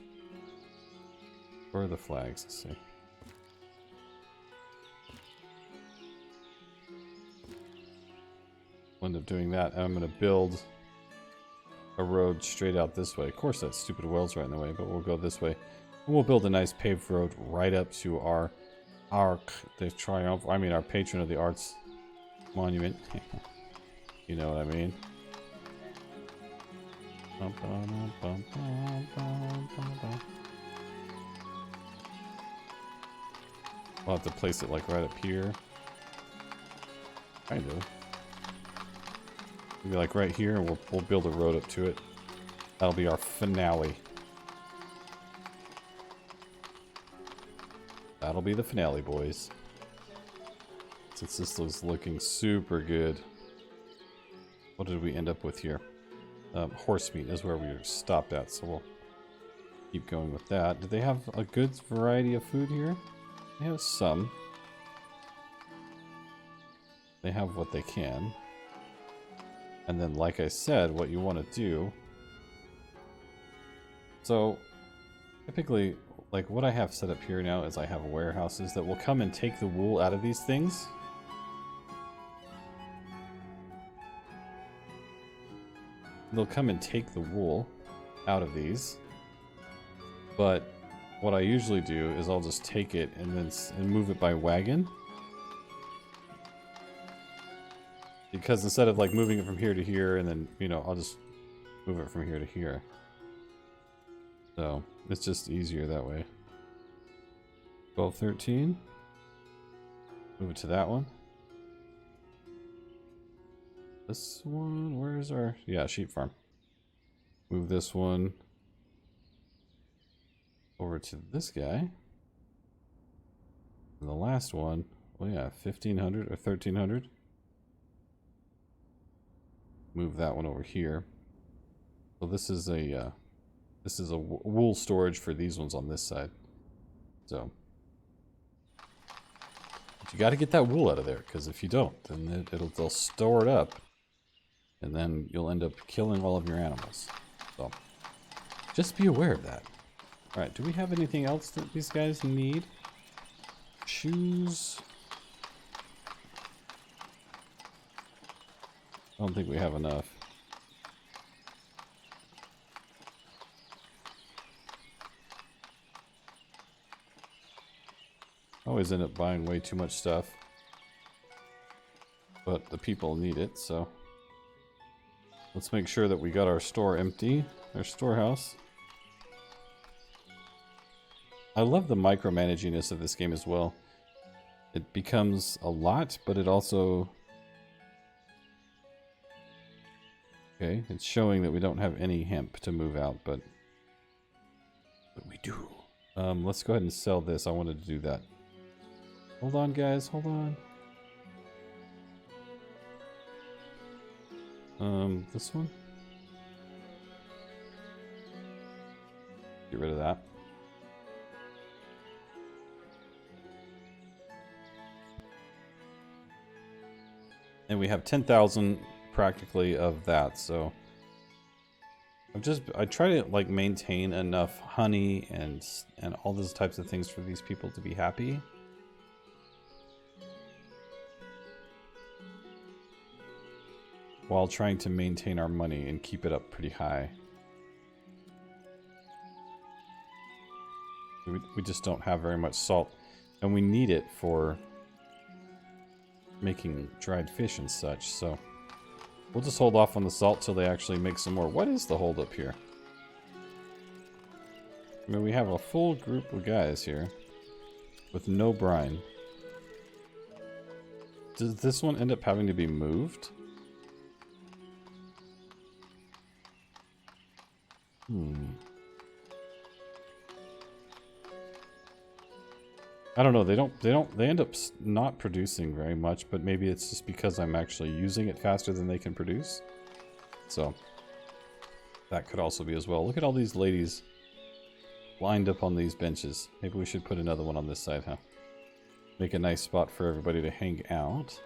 Where are the flags? Let's see. We'll end up doing that, and I'm gonna build a road straight out this way. Of course that stupid well's right in the way, but we'll go this way. And we'll build a nice paved road right up to our Arc de Triomphe. I mean our patron of the arts monument. You know what I mean. We'll have to place it like right up here. Kind of. Maybe like right here, and we'll build a road up to it. That'll be our finale. That'll be the finale, boys. Since this is looking super good. What did we end up with here? Horse meat is where we stopped at, so we'll keep going with that. Do they have a good variety of food here? They have some. They have what they can. And then, like I said, what you want to do... So, typically, like what I have set up here now is I have warehouses that will come and take the wool out of these things. They'll come and take the wool out of these. But what I usually do is I'll just take it and then move it by wagon. Because instead of like moving it from here to here and then, you know, I'll just move it from here to here. So, it's just easier that way. 12, 13. Move it to that one. This one, where's our... Yeah, sheep farm. Move this one over to this guy. And the last one, well yeah, 1500 or 1300. Move that one over here. So this is a wool storage for these ones on this side. So but you got to get that wool out of there, because if you don't, then they'll store it up, and then you'll end up killing all of your animals. So just be aware of that. All right, do we have anything else that these guys need? Shoes. I don't think we have enough. I always end up buying way too much stuff. But the people need it, so... Let's make sure that we got our store empty. Our storehouse. I love the micromanaginess of this game as well. It becomes a lot, but it also... Okay, it's showing that we don't have any hemp to move out, but we do. Let's go ahead and sell this. I wanted to do that. Hold on, guys. Hold on. This one? Get rid of that. And we have 10,000 practically of that, so I try to like maintain enough honey and all those types of things for these people to be happy. While trying to maintain our money and keep it up pretty high. We just don't have very much salt, and we need it for making dried fish and such, so we'll just hold off on the salt till they actually make some more. What is the holdup here? I mean, we have a full group of guys here with no brine. Does this one end up having to be moved? I don't know. They end up not producing very much, but maybe it's just because I'm actually using it faster than they can produce. So that could also be as well. Look at all these ladies lined up on these benches. Maybe we should put another one on this side, huh? Make a nice spot for everybody to hang out.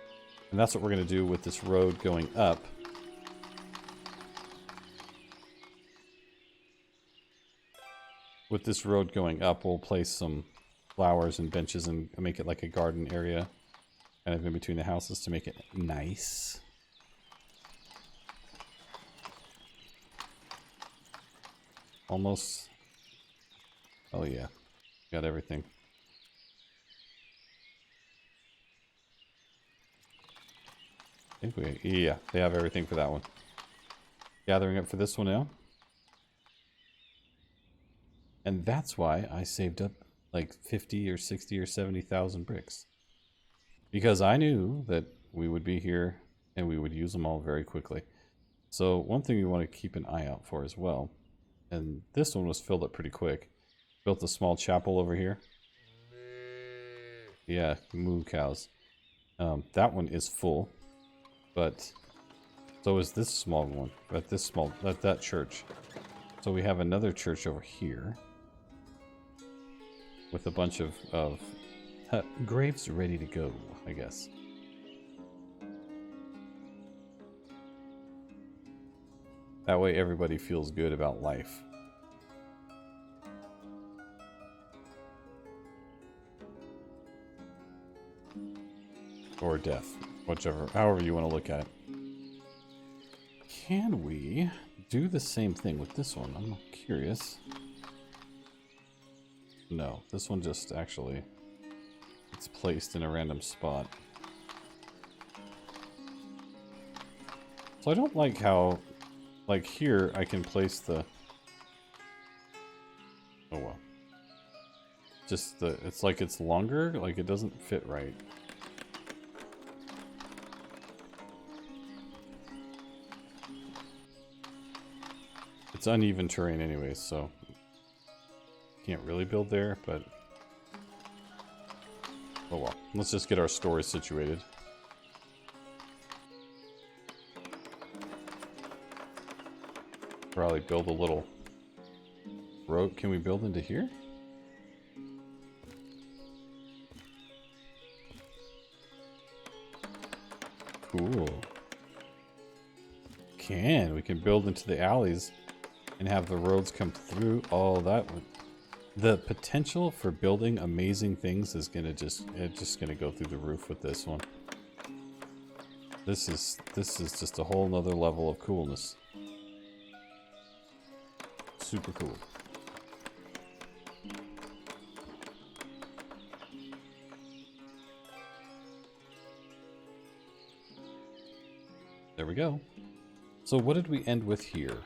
And that's what we're going to do with this road going up. With this road going up, we'll place some flowers and benches and make it like a garden area kind of in between the houses to make it nice. Almost. Oh yeah, got everything. I think yeah, they have everything for that one. Gathering up for this one now. And that's why I saved up like 50 or 60 or 70,000 bricks. Because I knew that we would be here and we would use them all very quickly. So one thing you want to keep an eye out for as well. And this one was filled up pretty quick. Built a small chapel over here. Yeah, moo cows. That one is full. But so is this small one. But that church. So we have another church over here. With a bunch of graves ready to go, I guess. That way everybody feels good about life. Or death. Whichever, however you want to look at it. Can we do the same thing with this one? I'm curious. No, this one just actually, it's placed in a random spot. So I don't like how, like here, I can place the, oh well. Just the, it's like it's longer, like it doesn't fit right. It's uneven terrain anyways, so can't really build there, but oh well. Let's just get our stores situated. Probably build a little road. Can we build into here? Cool. We can build into the alleys and have the roads come through. Oh, that would... The potential for building amazing things is gonna just gonna go through the roof with this one. This is just a whole nother level of coolness. Super cool. There we go. So what did we end with here?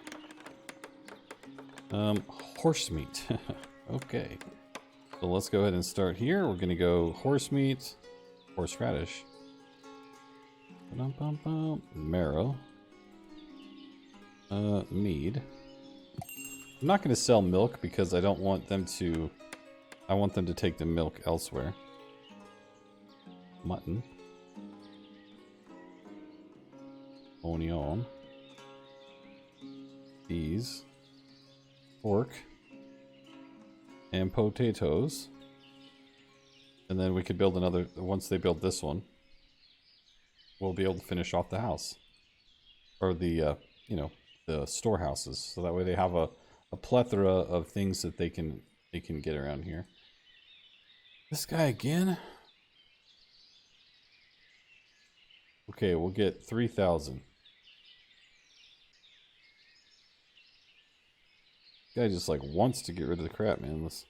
Horse meat. Okay. So let's go ahead and start here. We're going to go horse meat, horseradish, marrow, Mead. I'm not going to sell milk because I don't want them to... I want them to take the milk elsewhere. Mutton. Onion. Peas. Pork. And potatoes. And then we could build another... Once they build this one, we'll be able to finish off the house. Or the, you know, the storehouses. So that way they have a plethora of things that they can get around here. This guy again? Okay, we'll get 3,000. Guy just like wants to get rid of the crap, man. Let's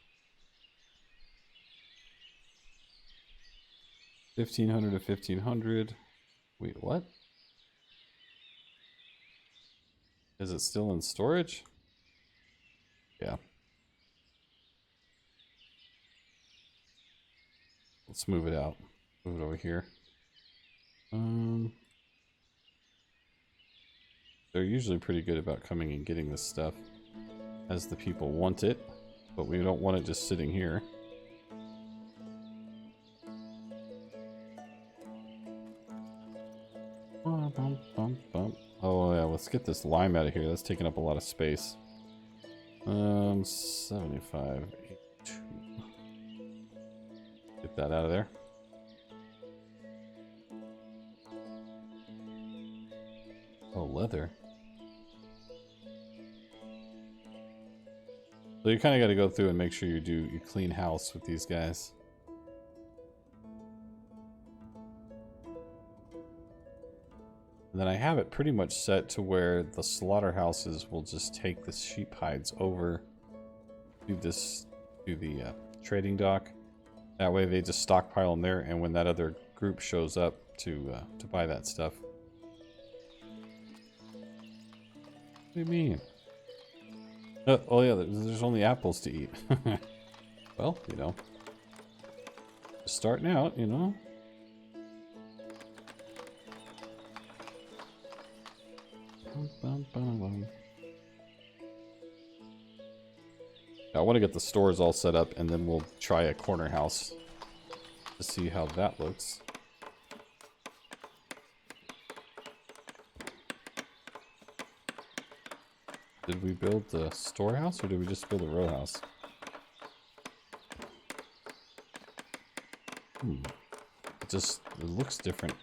1,500 to 1,500. Wait, what? Is it still in storage? Yeah. Let's move it out. Move it over here. They're usually pretty good about coming and getting this stuff as the people want it, but we don't want it just sitting here. Oh yeah, let's get this lime out of here. That's taking up a lot of space. 75, 82. Get that out of there. Oh, leather. So you kind of got to go through and make sure you clean house with these guys. And then I have it pretty much set to where the slaughterhouses will just take the sheep hides over to the trading dock. That way they just stockpile them there, and when that other group shows up to buy that stuff. What do you mean? Oh yeah, there's only apples to eat. Well, you know, starting out, you know. I want to get the stores all set up, and then we'll try a corner house to see how that looks. Did we build the storehouse, or did we just build a row house? It looks different.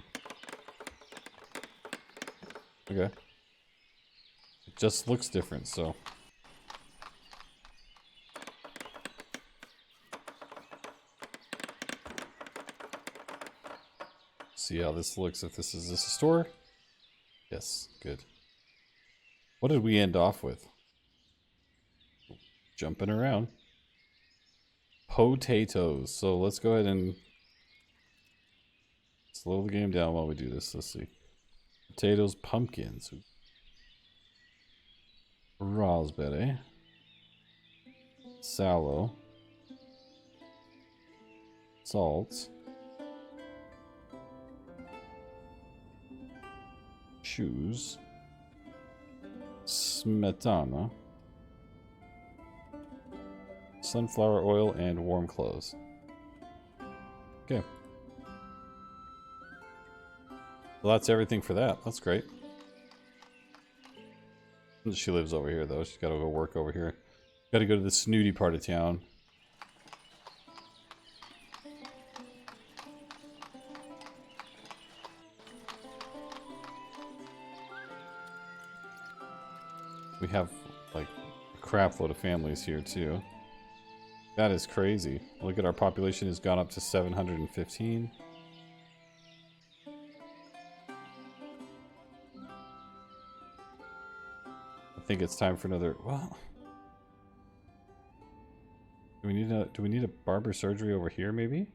Okay. It just looks different, so. See how this looks. If this is a store? Yes, good. What did we end off with? Jumping around. Potatoes. So let's go ahead and slow the game down while we do this. Let's see. Potatoes, pumpkins. Raspberry. Sallow. Salt. Shoes. Smetana. Sunflower oil and warm clothes. Okay. Well, that's everything for that. That's great. She lives over here, though. She's got to go work over here. Got to go to the snooty part of town. We have, like, a crap load of families here, too. That is crazy. Look at our population has gone up to 715. I think it's time for another... Well... Do we need a barber surgery over here, maybe?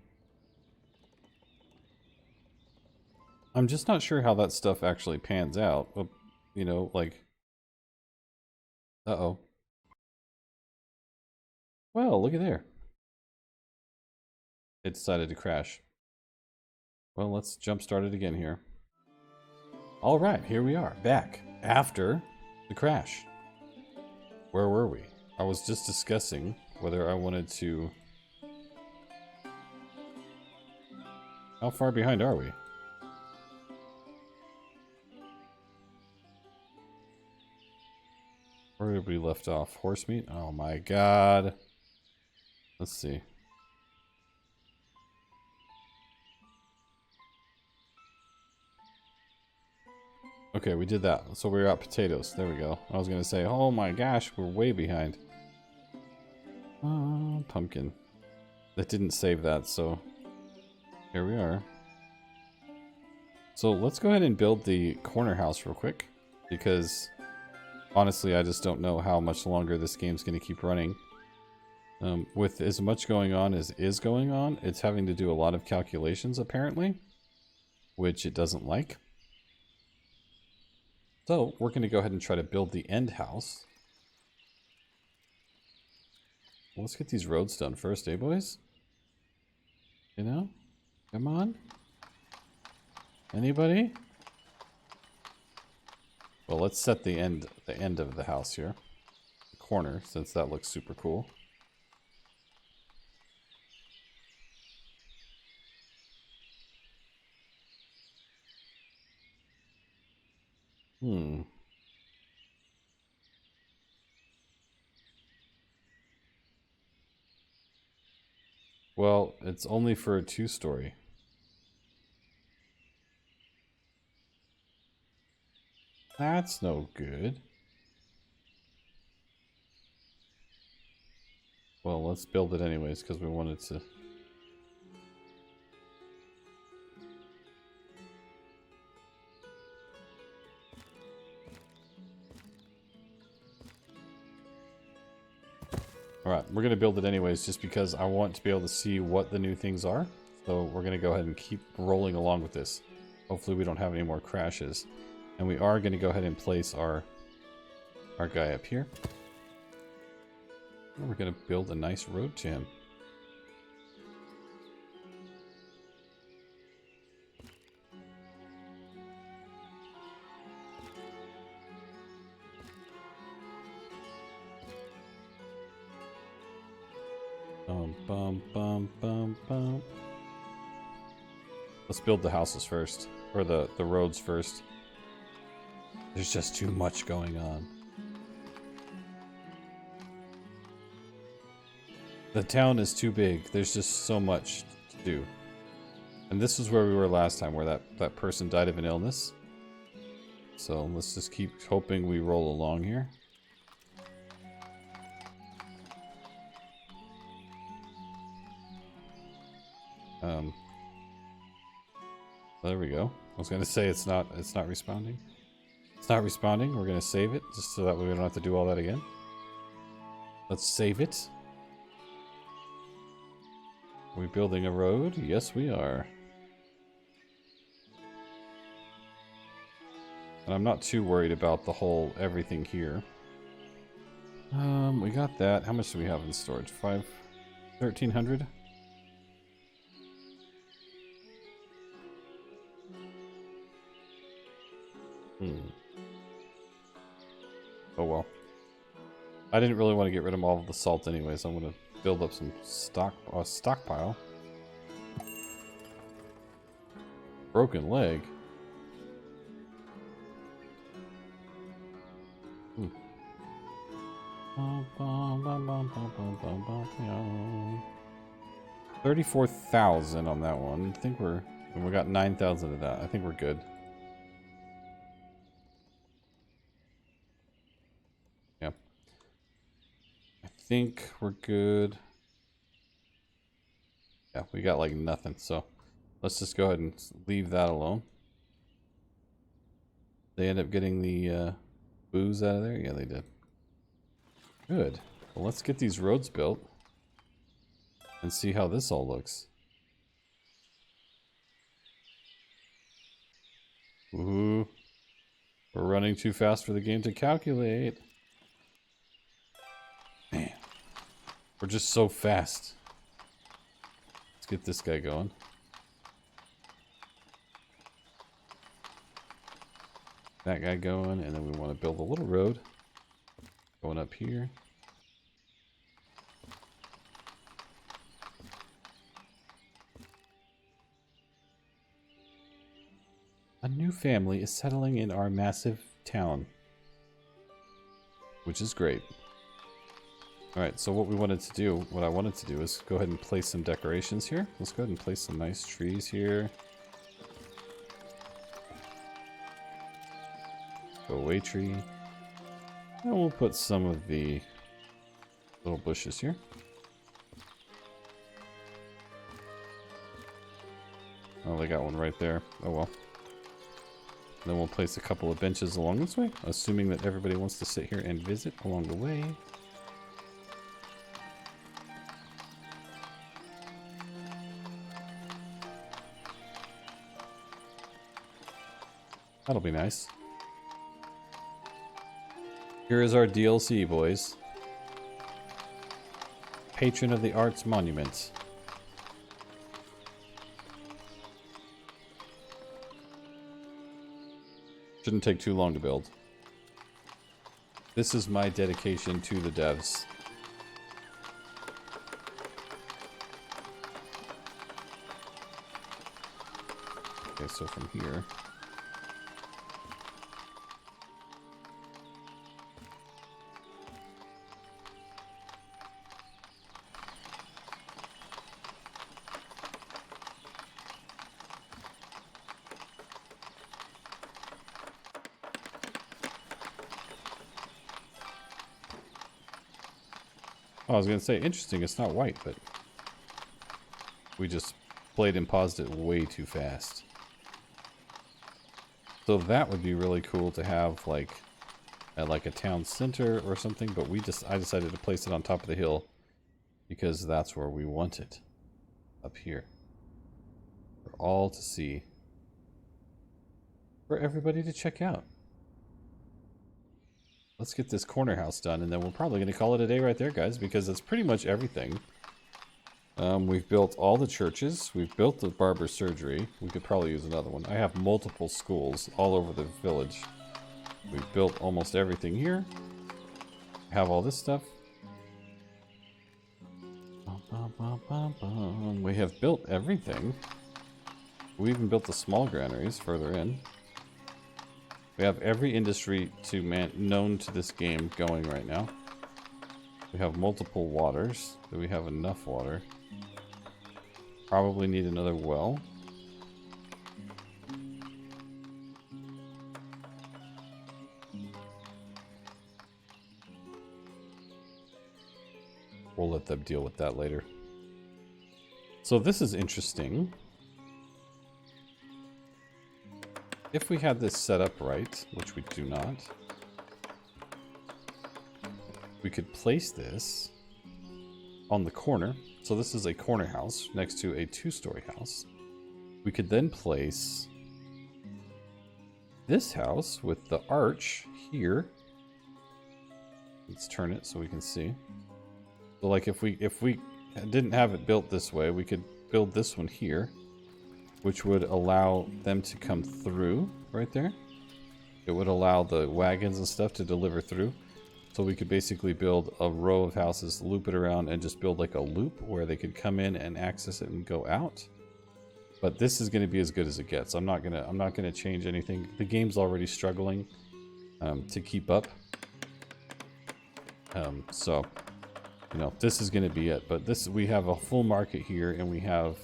I'm just not sure how that stuff actually pans out. You know, like... Uh-oh. Well, look at there. It decided to crash. Well, let's jump start it again here. Alright, here we are, back. After The crash. Where were we? I was just discussing whether I wanted to... How far behind are we? Where did we left off? Horse meat? Oh my god. Let's see. Okay, we did that. So we were at potatoes. There we go. I was going to say, oh my gosh, we're way behind. Pumpkin. That didn't save that, so here we are. So let's go ahead and build the corner house real quick, because honestly, I just don't know how much longer this game's going to keep running. With as much going on as is going on, it's having to do a lot of calculations, apparently, which it doesn't like. So we're going to go ahead and try to build the end house. Well, let's get these roads done first, eh, boys? You know? Come on. Anybody? Well, let's set the end of the house here. The corner, since that looks super cool. Well, it's only for a 2-story. That's no good. Well, let's build it anyways, because we wanted to... Alright, we're going to build it anyways, just because I want to be able to see what the new things are. So we're going to go ahead and keep rolling along with this. Hopefully we don't have any more crashes. And we are going to go ahead and place our guy up here. And we're going to build a nice road to him. Bum, bum, bum, bum. Let's build the houses first, or the roads first. There's just too much going on. The town is too big. There's just so much to do. And this is where we were last time, where that person died of an illness. So let's just keep hoping we roll along here. There we go. I was gonna say it's not responding. It's not responding. We're gonna save it just so that we don't have to do all that again. Let's save it. Are we building a road? Yes, we are. And I'm not too worried about the whole everything here. We got that. How much do we have in storage? 1,300? Oh well. I didn't really want to get rid of all of the salt anyway, so I'm going to build up some stockpile. Broken leg. 34,000 on that one. I think we got 9,000 of that. I think we're good. Yeah. I think we're good. Yeah, we got like nothing, so let's just go ahead and leave that alone. They end up getting the booze out of there? Yeah, they did. Good. Well, let's get these roads built and see how this all looks. Ooh. We're running too fast for the game to calculate. Man. We're just so fast. Let's get this guy going. that guy going, and then we want to build a little road going up here. A new family is settling in our massive town, which is great. Alright, so what I wanted to do is go ahead and place some decorations here. Let's go ahead and place some nice trees here. Go away tree. And we'll put some of the little bushes here. Oh, they got one right there. Oh well. Then we'll place a couple of benches along this way, assuming that everybody wants to sit here and visit along the way. That'll be nice. Here is our DLC, boys. Patron of the Arts Monument. Shouldn't take too long to build. This is my dedication to the devs. Okay, so from here... Oh, I was going to say, interesting, it's not white, but we just played and paused it way too fast. So that would be really cool to have, like, at like a town center or something, but I decided to place it on top of the hill because that's where we want it, up here. For all to see. For everybody to check out. Let's get this corner house done, and then we're probably going to call it a day right there, guys, because that's pretty much everything. We've built all the churches. We've built the barber surgery. We could probably use another one. I have multiple schools all over the village. We've built almost everything here. Have all this stuff. We have built everything. We even built the small granaries further in. We have every industry known to this game going right now. We have multiple waters. Do we have enough water? Probably need another well. We'll let them deal with that later. So this is interesting. If we had this set up right, which we do not, we could place this on the corner. So this is a corner house next to a two-story house. We could then place this house with the arch here. Let's turn it so we can see. So like if we didn't have it built this way, we could build this one here, which would allow them to come through right there. It would allow the wagons and stuff to deliver through. So we could basically build a row of houses, loop it around, and just build like a loop where they could come in and access it and go out. But this is going to be as good as it gets. I'm not gonna change anything. The game's already struggling to keep up. So you know, this is going to be it. But we have a full market here, and we have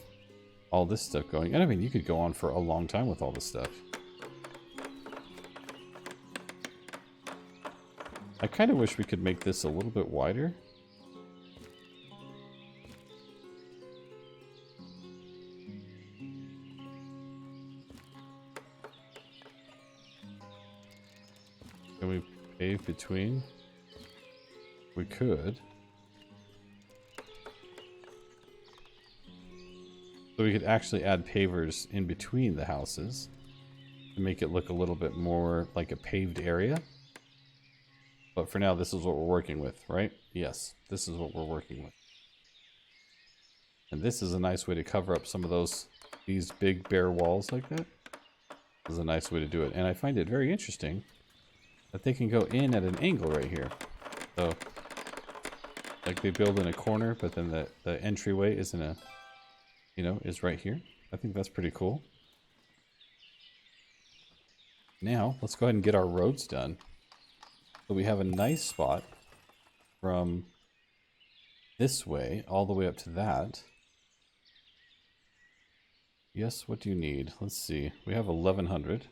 all this stuff going. And I mean, you could go on for a long time with all this stuff. I kind of wish we could make this a little bit wider. Can we pave between? We could. So we could actually add pavers in between the houses to make it look a little bit more like a paved area. But for now, this is what we're working with, right? Yes, this is what we're working with. And this is a nice way to cover up some of these big bare walls like that. This is a nice way to do it. And I find it very interesting that they can go in at an angle right here. So, like they build in a corner, but then the entryway is in a, you know, is right here. I think that's pretty cool. Now, let's go ahead and get our roads done. So we have a nice spot from this way all the way up to that. Yes, what do you need? Let's see. We have 1100.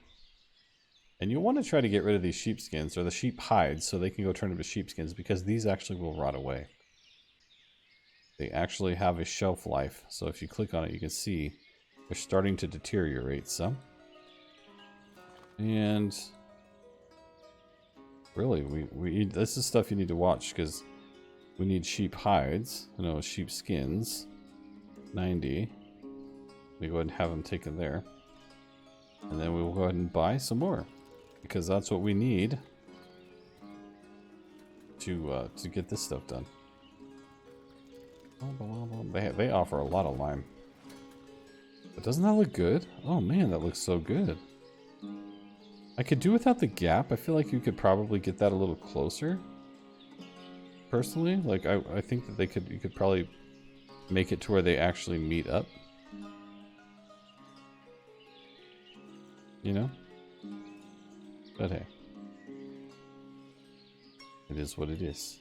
And you want to try to get rid of these sheepskins, or the sheep hides, so they can go turn into sheepskins, because these actually will rot away. They actually have a shelf life. So if you click on it, you can see they're starting to deteriorate some. And really, we this is stuff you need to watch, because we need sheep hides. No, sheep skins. 90. We go ahead and have them taken there. And then we will go ahead and buy some more, because that's what we need to get this stuff done. They offer a lot of lime. But doesn't that look good? Oh man, that looks so good. I could do without the gap. I feel like you could probably get that a little closer. Personally, like I think that you could probably make it to where they actually meet up. You know? But hey. It is what it is.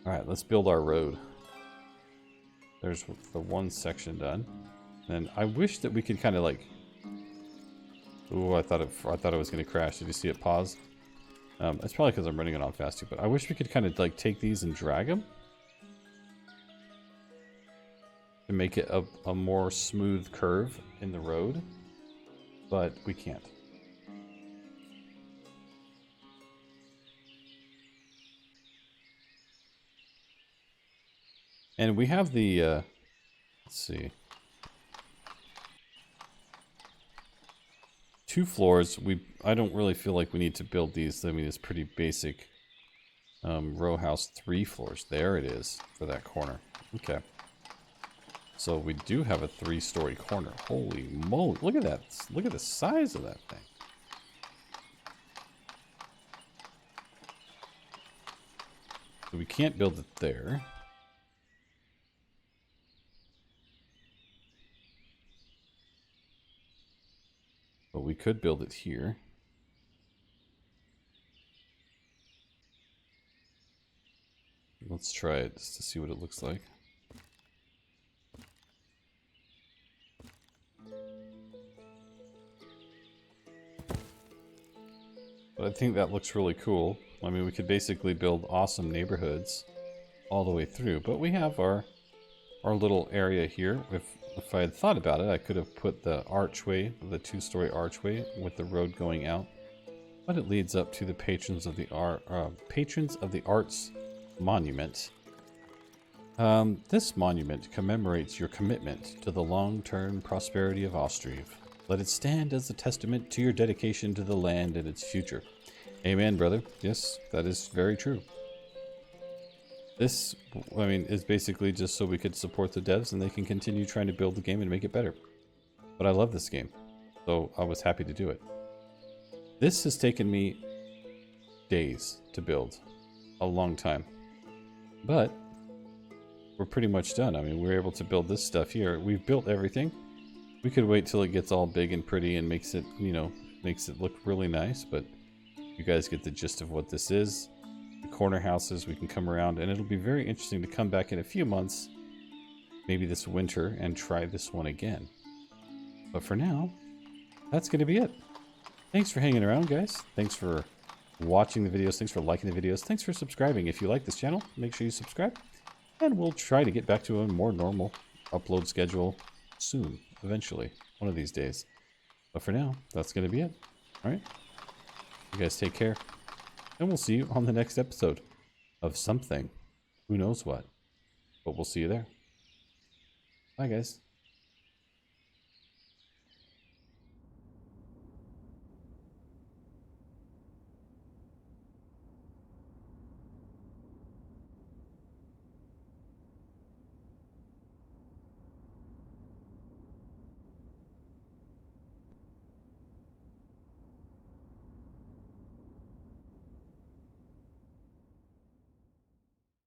Alright, let's build our road. There's the one section done. And I wish that we could kind of like... Ooh, I thought it was going to crash. Did you see it pause? It's probably because I'm running it on fast too, but I wish we could kind of like take these and drag them. To make it a more smooth curve in the road. But we can't. And we have the, let's see. 2 floors. I don't really feel like we need to build these. I mean, it's pretty basic. Row house, 3 floors. There it is for that corner. Okay. So we do have a 3-story corner. Holy moly. Look at that. Look at the size of that thing. So we can't build it there. But we could build it here. Let's try it just to see what it looks like. But I think that looks really cool. I mean, we could basically build awesome neighborhoods all the way through. But we have our little area here. If I had thought about it, I could have put the archway, the 2-story archway with the road going out. But it leads up to the Patrons of the Arts Monument. This monument commemorates your commitment to the long-term prosperity of Ostriv. Let it stand as a testament to your dedication to the land and its future. Amen, brother. Yes, that is very true. This, I mean, is basically just so we could support the devs and they can continue trying to build the game and make it better. But I love this game, so I was happy to do it. This has taken me days to build. A long time. But we're pretty much done. I mean, we're able to build this stuff here. We've built everything. We could wait till it gets all big and pretty and makes it, you know, makes it look really nice, but you guys get the gist of what this is. The corner houses, we can come around, and it'll be very interesting to come back in a few months, maybe this winter, and try this one again. But for now, that's going to be it. Thanks for hanging around, guys. Thanks for watching the videos. Thanks for liking the videos. Thanks for subscribing. If you like this channel, make sure you subscribe. And we'll try to get back to a more normal upload schedule soon, eventually, one of these days. But for now, that's going to be it. All right? You guys take care. And we'll see you on the next episode of something. Who knows what. But we'll see you there. Bye, guys.